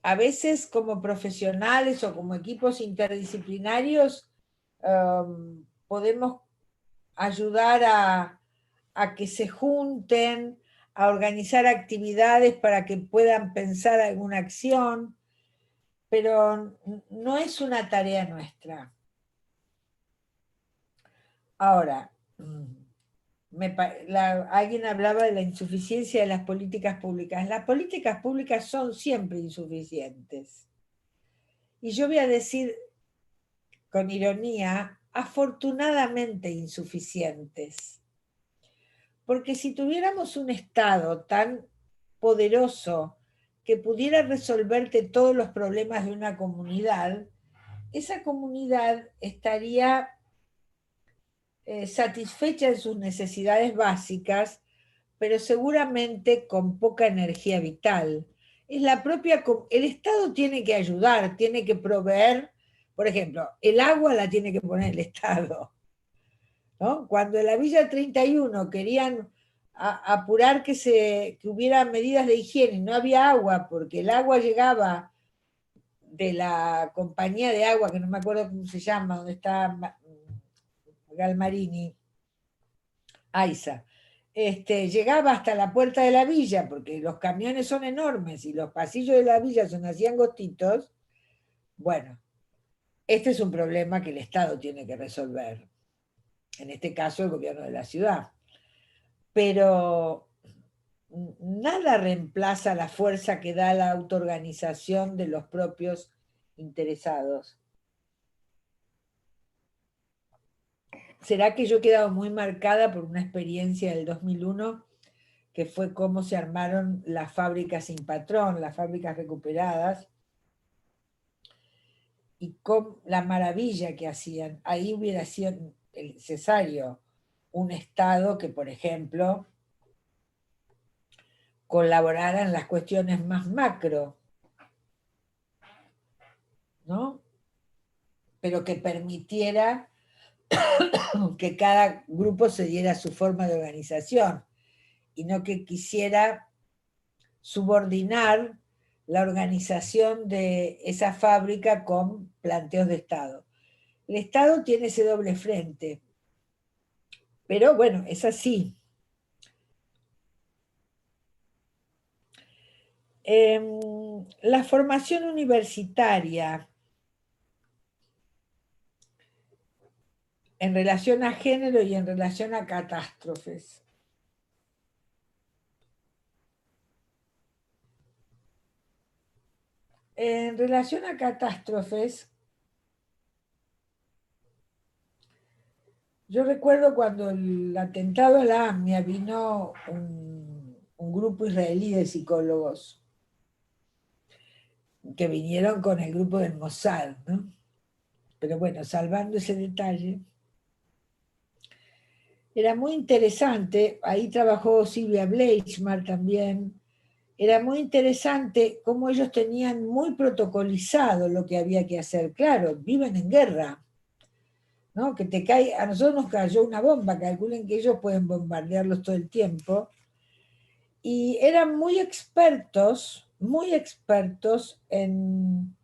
A veces como profesionales o como equipos interdisciplinarios podemos ayudar a que se junten, a organizar actividades para que puedan pensar alguna acción, pero no es una tarea nuestra. Ahora, alguien hablaba de la insuficiencia de las políticas públicas. Las políticas públicas son siempre insuficientes. Y yo voy a decir con ironía, afortunadamente insuficientes. Porque si tuviéramos un Estado tan poderoso que pudiera resolverte todos los problemas de una comunidad, esa comunidad estaría satisfecha de sus necesidades básicas, pero seguramente con poca energía vital. El Estado tiene que ayudar, tiene que proveer, por ejemplo, el agua la tiene que poner el Estado, ¿no? Cuando en la Villa 31 querían apurar que hubiera medidas de higiene, no había agua porque el agua llegaba de la compañía de agua, que no me acuerdo cómo se llama, donde está Galmarini, AISA, llegaba hasta la puerta de la villa, porque los camiones son enormes y los pasillos de la villa son así angostitos. Bueno, este es un problema que el Estado tiene que resolver, en este caso el gobierno de la ciudad. Pero nada reemplaza la fuerza que da la autoorganización de los propios interesados. ¿Será que yo he quedado muy marcada por una experiencia del 2001, que fue cómo se armaron las fábricas sin patrón, las fábricas recuperadas, y con la maravilla que hacían? Ahí hubiera sido necesario un Estado que, por ejemplo, colaborara en las cuestiones más macro, ¿no? Pero que permitiera que cada grupo se diera su forma de organización y no que quisiera subordinar la organización de esa fábrica con planteos de Estado. El Estado tiene ese doble frente, pero bueno, es así. La formación universitaria en relación a género y en relación a catástrofes. En relación a catástrofes, yo recuerdo cuando el atentado a la AMIA vino un grupo israelí de psicólogos que vinieron con el grupo del Mossad, ¿no? Pero bueno, salvando ese detalle, era muy interesante. Ahí trabajó Silvia Bleichmar también. era muy interesante cómo ellos tenían muy protocolizado lo que había que hacer. Claro, viven en guerra, ¿no? Que te cae, a nosotros nos cayó una bomba, calculen que ellos pueden bombardearlos todo el tiempo. Y eran muy expertos en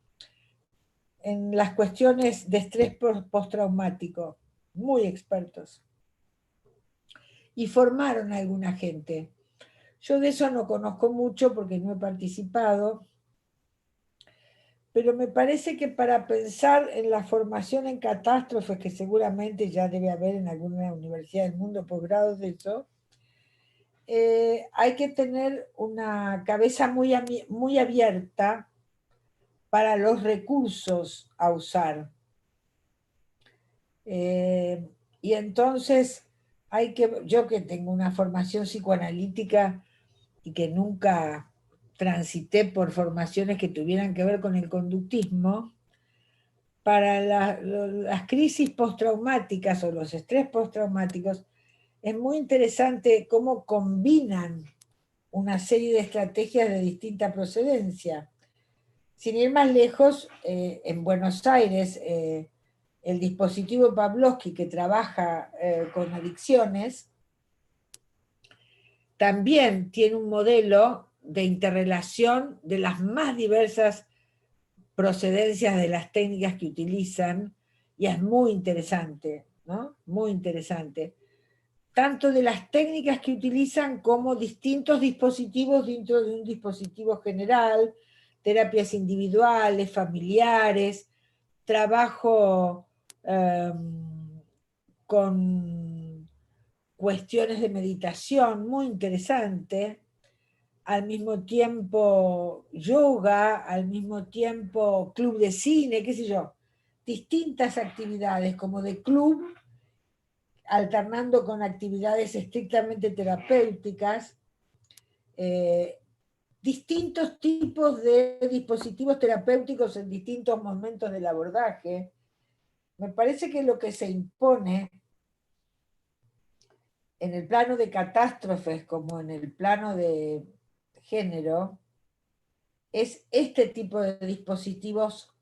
las cuestiones de estrés postraumático, muy expertos. Y formaron a alguna gente. Yo de eso no conozco mucho porque no he participado, pero me parece que para pensar en la formación en catástrofes, que seguramente ya debe haber en alguna universidad del mundo posgrados de eso, hay que tener una cabeza muy abierta para los recursos a usar. Y entonces yo que tengo una formación psicoanalítica y que nunca transité por formaciones que tuvieran que ver con el conductismo, para las crisis postraumáticas o los estrés postraumáticos, es muy interesante cómo combinan una serie de estrategias de distinta procedencia. Sin ir más lejos, en Buenos Aires, el dispositivo Pavlovsky, que trabaja con adicciones, también tiene un modelo de interrelación de las más diversas procedencias de las técnicas que utilizan, y es muy interesante, ¿no? Muy interesante. Tanto de las técnicas que utilizan como distintos dispositivos dentro de un dispositivo general, terapias individuales, familiares, trabajo con cuestiones de meditación, muy interesante, al mismo tiempo yoga, al mismo tiempo club de cine, qué sé yo, distintas actividades como de club, alternando con actividades estrictamente terapéuticas, distintos tipos de dispositivos terapéuticos en distintos momentos del abordaje. Me parece que lo que se impone en el plano de catástrofes como en el plano de género es este tipo de dispositivos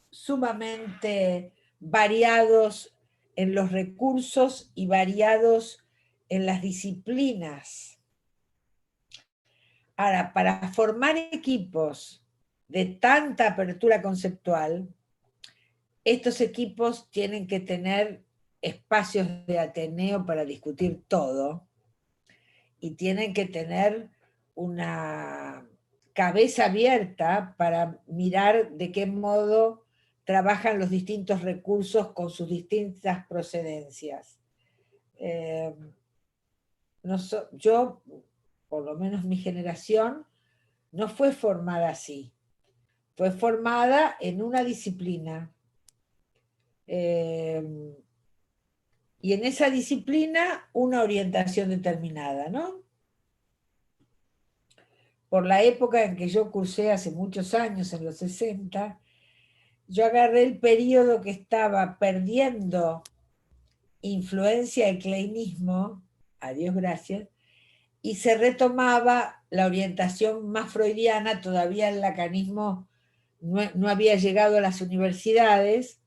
sumamente variados en los recursos y variados en las disciplinas. Ahora, para formar equipos de tanta apertura conceptual, estos equipos tienen que tener espacios de ateneo para discutir todo y tienen que tener una cabeza abierta para mirar de qué modo trabajan los distintos recursos con sus distintas procedencias. Yo, por lo menos mi generación, no fue formada así. Fue formada en una disciplina. Y en esa disciplina una orientación determinada, ¿no? Por la época en que yo cursé hace muchos años, en los 60, yo agarré el periodo que estaba perdiendo influencia el kleinismo, a Dios gracias, y se retomaba la orientación más freudiana. Todavía el lacanismo no había llegado a las universidades,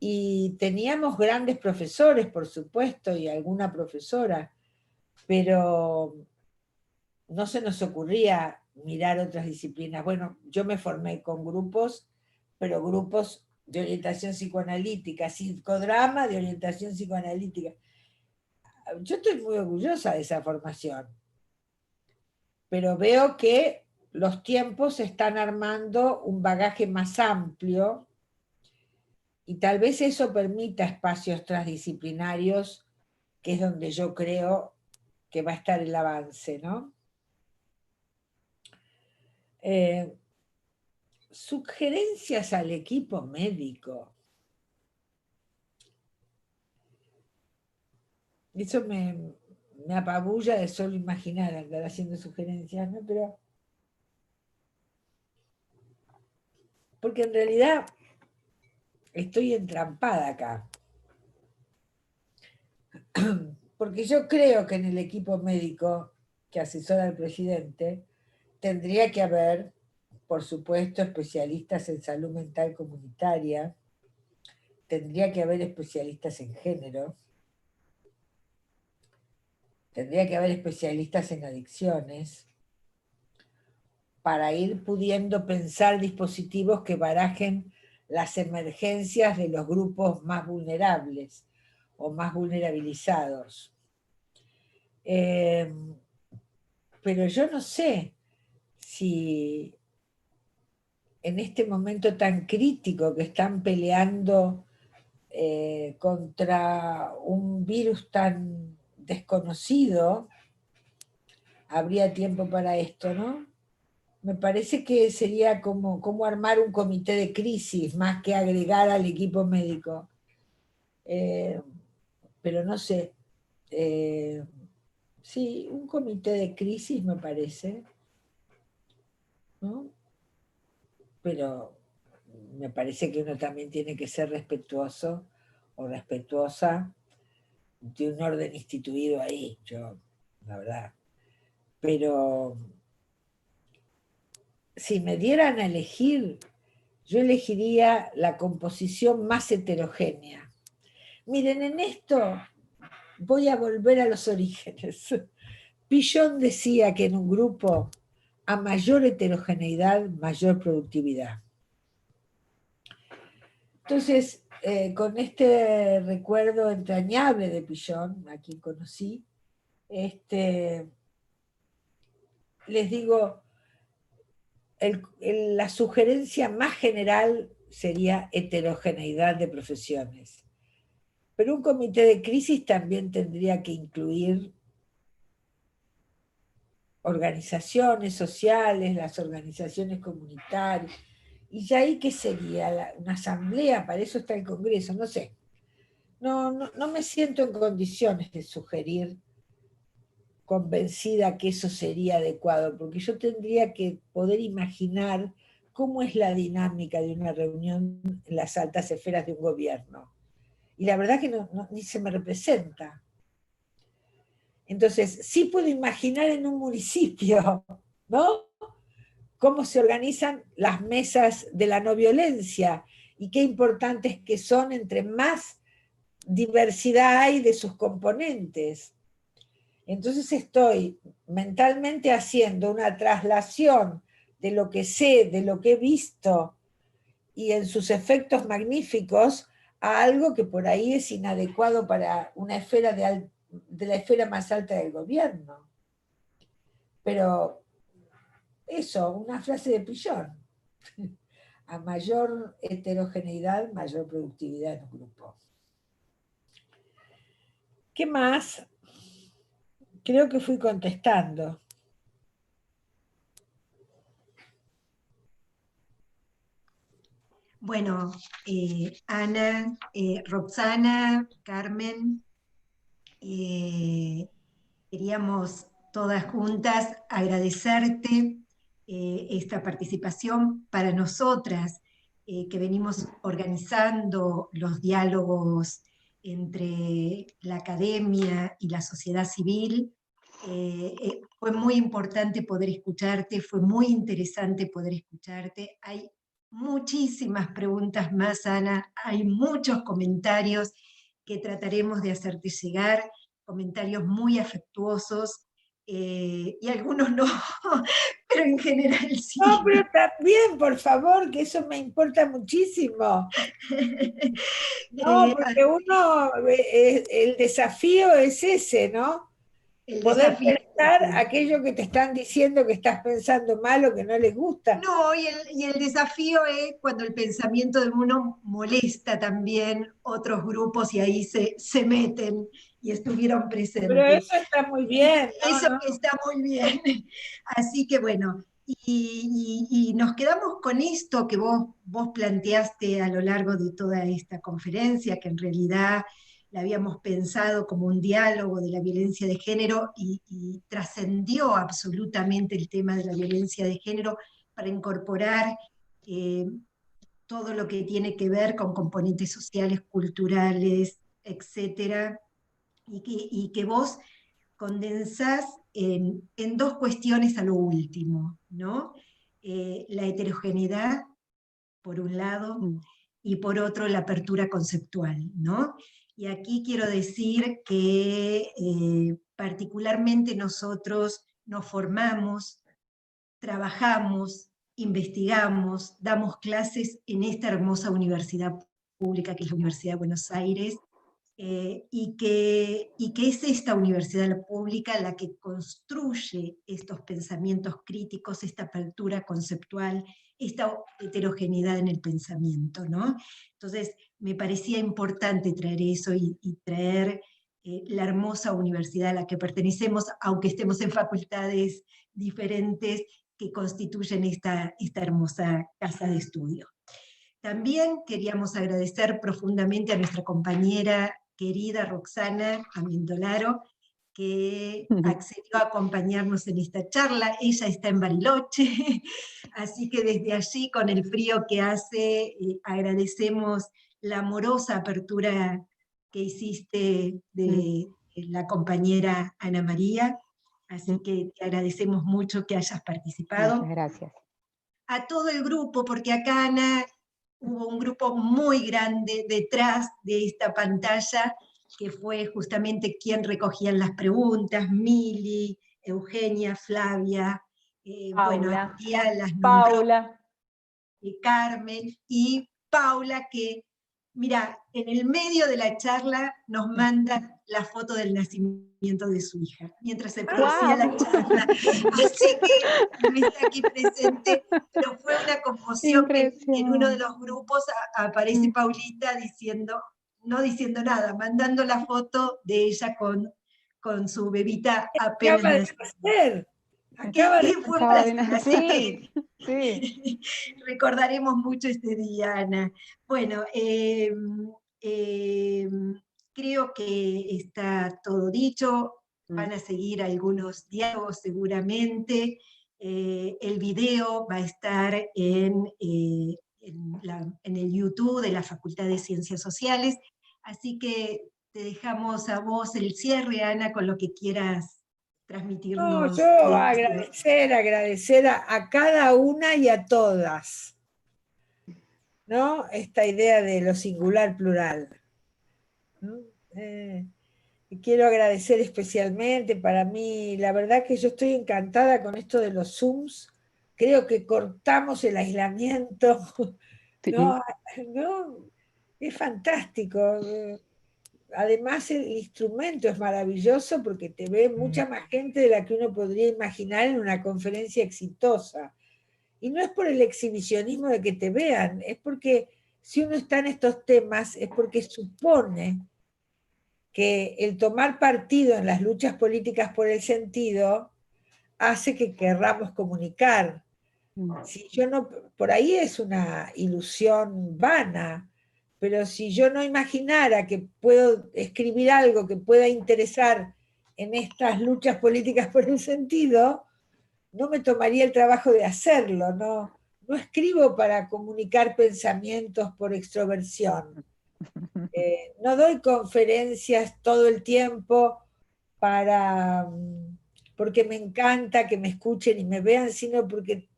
y teníamos grandes profesores, por supuesto, y alguna profesora, pero no se nos ocurría mirar otras disciplinas. Bueno, yo me formé con grupos, pero grupos de orientación psicoanalítica, psicodrama de orientación psicoanalítica. Yo estoy muy orgullosa de esa formación, pero veo que los tiempos están armando un bagaje más amplio y tal vez eso permita espacios transdisciplinarios, que es donde yo creo que va a estar el avance, ¿no? Sugerencias al equipo médico. Eso me apabulla de solo imaginar andar haciendo sugerencias, ¿no? Pero, porque en realidad estoy entrampada acá. Porque yo creo que en el equipo médico que asesora al presidente, tendría que haber, por supuesto, especialistas en salud mental comunitaria, tendría que haber especialistas en género, tendría que haber especialistas en adicciones, para ir pudiendo pensar dispositivos que barajen las emergencias de los grupos más vulnerables o más vulnerabilizados. Pero yo no sé si en este momento tan crítico que están peleando contra un virus tan desconocido, habría tiempo para esto, ¿no? Me parece que sería como armar un comité de crisis más que agregar al equipo médico. Pero no sé. Sí, un comité de crisis me parece, ¿no? Pero me parece que uno también tiene que ser respetuoso o respetuosa de un orden instituido ahí, yo, la verdad. Pero si me dieran a elegir, yo elegiría la composición más heterogénea. Miren, en esto voy a volver a los orígenes. Pillon decía que en un grupo, a mayor heterogeneidad, mayor productividad. Entonces, con este recuerdo entrañable de Pillon, a quien conocí, les digo, la sugerencia más general sería heterogeneidad de profesiones. Pero un comité de crisis también tendría que incluir organizaciones sociales, las organizaciones comunitarias. ¿Y ya ahí qué sería? ¿Una asamblea? Para eso está el Congreso, no sé. No me siento en condiciones de sugerir convencida que eso sería adecuado, porque yo tendría que poder imaginar cómo es la dinámica de una reunión en las altas esferas de un gobierno. Y la verdad que ni se me representa. Entonces, sí puedo imaginar en un municipio, ¿no? Cómo se organizan las mesas de la no violencia y qué importantes que son entre más diversidad hay de sus componentes. Entonces estoy mentalmente haciendo una traslación de lo que sé, de lo que he visto y en sus efectos magníficos a algo que por ahí es inadecuado para una esfera de la esfera más alta del gobierno. Pero eso, una frase de Pillon. A mayor heterogeneidad, mayor productividad en un grupo. ¿Qué más? Creo que fui contestando. Bueno, Ana, Roxana, Carmen, queríamos todas juntas agradecerte esta participación para nosotras, que venimos organizando los diálogos entre la academia y la sociedad civil. Fue muy importante poder escucharte, fue muy interesante poder escucharte. Hay muchísimas preguntas más, Ana, hay muchos comentarios que trataremos de hacerte llegar, comentarios muy afectuosos, y algunos no, pero en general sí. No, pero también, por favor, que eso me importa muchísimo. No, porque uno, el desafío es ese, ¿no? El Poder desafío pensar es ese. aquello que te están diciendo que estás pensando mal o que no les gusta. No, y el desafío es cuando el pensamiento de uno molesta también otros grupos y ahí se meten y estuvieron Pero presentes. eso está muy bien, ¿no? Eso está muy bien. Así que bueno, y nos quedamos con esto que vos planteaste a lo largo de toda esta conferencia, que en realidad la habíamos pensado como un diálogo de la violencia de género y trascendió absolutamente el tema de la violencia de género para incorporar todo lo que tiene que ver con componentes sociales, culturales, etcétera, y que vos condensás en dos cuestiones a lo último, ¿no? La heterogeneidad, por un lado, y por otro la apertura conceptual, ¿no? Y aquí quiero decir que particularmente nosotros nos formamos, trabajamos, investigamos, damos clases en esta hermosa universidad pública que es la Universidad de Buenos Aires, y que es esta universidad pública la que construye estos pensamientos críticos, esta apertura conceptual, esta heterogeneidad en el pensamiento, ¿no? Entonces, me parecía importante traer eso y traer la hermosa universidad a la que pertenecemos, aunque estemos en facultades diferentes que constituyen esta hermosa casa de estudio. También queríamos agradecer profundamente a nuestra compañera querida Roxana Amindolaro, que accedió a acompañarnos en esta charla. Ella está en Bariloche, así que desde allí, con el frío que hace, agradecemos la amorosa apertura que hiciste de la compañera Ana María, así que te agradecemos mucho que hayas participado. Muchas gracias. A todo el grupo, porque acá, Ana, hubo un grupo muy grande detrás de esta pantalla, que fue justamente quien recogían las preguntas: Mili, Eugenia, Flavia, bueno, Tía las nombró, Paula. Carmen y Paula, que, mira, en el medio de la charla nos manda la foto del nacimiento de su hija, mientras se producía la charla. Así que no está aquí presente, pero fue una conmoción que en uno de los grupos aparece Paulita diciendo, no diciendo nada, mandando la foto de ella con su bebita apenas Acaba de nacer. Acaba de nacer. Sí. Recordaremos mucho este día, Ana. Bueno, creo que está todo dicho. Van a seguir algunos diálogos seguramente. El video va a estar en el YouTube de la Facultad de Ciencias Sociales. Así que te dejamos a vos el cierre, Ana, con lo que quieras transmitirnos. No, yo agradecer a cada una y a todas, ¿no? Esta idea de lo singular plural, ¿no? Quiero agradecer especialmente, para mí, la verdad que yo estoy encantada con esto de los Zooms, creo que cortamos el aislamiento, ¿no? ¿No? Es fantástico. Además el instrumento es maravilloso porque te ve mucha más gente de la que uno podría imaginar en una conferencia exitosa. Y no es por el exhibicionismo de que te vean, es porque si uno está en estos temas es porque supone que el tomar partido en las luchas políticas por el sentido hace que querramos comunicar. Si yo no, por ahí es una ilusión vana, pero si yo no imaginara que puedo escribir algo que pueda interesar en estas luchas políticas por el sentido, no me tomaría el trabajo de hacerlo, no escribo para comunicar pensamientos por extroversión. No doy conferencias todo el tiempo porque me encanta que me escuchen y me vean, sino porque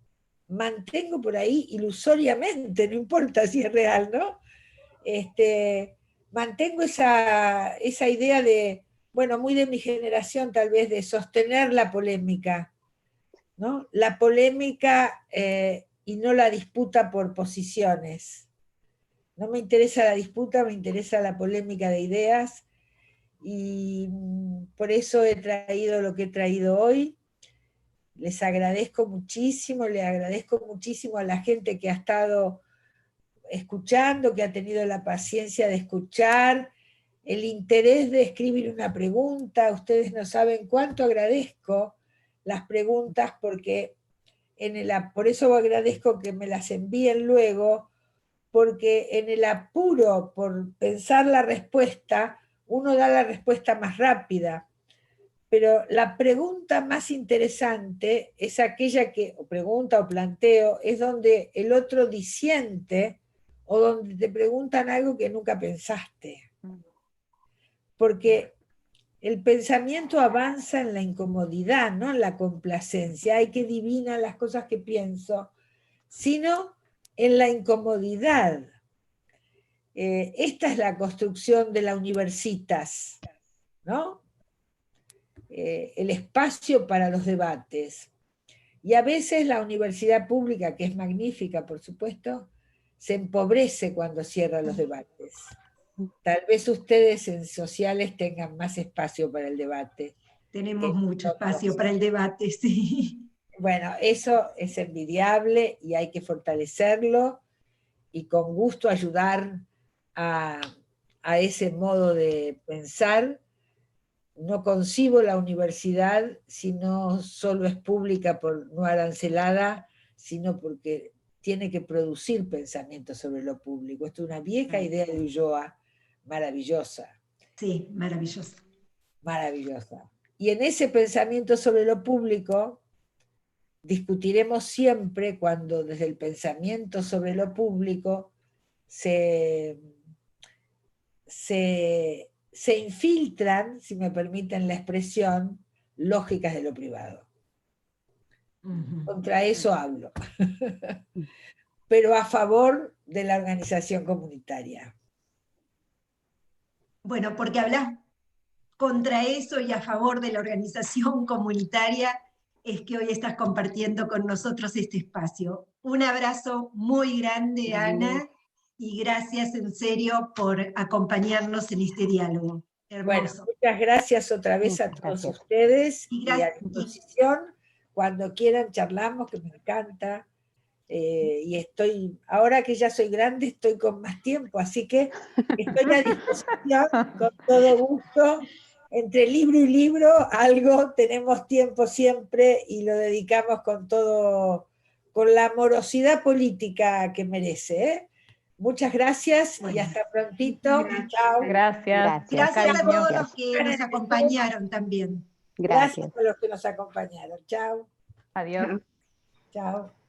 mantengo por ahí ilusoriamente, no importa si es real, ¿no? Mantengo esa idea de, bueno, muy de mi generación tal vez, de sostener la polémica, ¿no? La polémica y no la disputa por posiciones. No me interesa la disputa, me interesa la polémica de ideas, y por eso he traído lo que he traído hoy. Les agradezco muchísimo, le agradezco muchísimo a la gente que ha estado escuchando, que ha tenido la paciencia de escuchar, el interés de escribir una pregunta. Ustedes no saben cuánto agradezco las preguntas, porque por eso agradezco que me las envíen luego, porque en el apuro por pensar la respuesta, uno da la respuesta más rápida. Pero la pregunta más interesante es aquella que, o pregunta o planteo, es donde el otro disiente o donde te preguntan algo que nunca pensaste. Porque el pensamiento avanza en la incomodidad, no en la complacencia. Ay, qué divina las cosas que pienso, sino en la incomodidad. Esta es la construcción de la universitas, ¿no? El espacio para los debates. Y a veces la universidad pública, que es magnífica, por supuesto, se empobrece cuando cierra los debates. Tal vez ustedes en sociales tengan más espacio para el debate. Tenemos mucho espacio para el debate, sí. Bueno, eso es envidiable y hay que fortalecerlo y con gusto ayudar a ese modo de pensar. No concibo la universidad si no solo es pública por no arancelada, sino porque tiene que producir pensamiento sobre lo público. Esto es una vieja idea de Ulloa, maravillosa. Sí, maravillosa. Maravillosa. Y en ese pensamiento sobre lo público discutiremos siempre cuando desde el pensamiento sobre lo público se infiltran, si me permiten la expresión, lógicas de lo privado. Contra eso hablo. Pero a favor de la organización comunitaria. Bueno, porque hablas contra eso y a favor de la organización comunitaria, es que hoy estás compartiendo con nosotros este espacio. Un abrazo muy grande, Ana, y gracias en serio por acompañarnos en este diálogo. Hermoso. Bueno, muchas gracias otra vez a todos ustedes y a disposición. Cuando quieran charlamos, que me encanta. Y estoy, ahora que ya soy grande, estoy con más tiempo, así que estoy a disposición con todo gusto. Entre libro y libro, algo tenemos tiempo siempre y lo dedicamos con todo, con la amorosidad política que merece, ¿eh? Muchas gracias y hasta prontito. Chao. Gracias. Gracias a todos los que nos acompañaron también. Gracias a los que nos acompañaron. Chao. Adiós. Chao.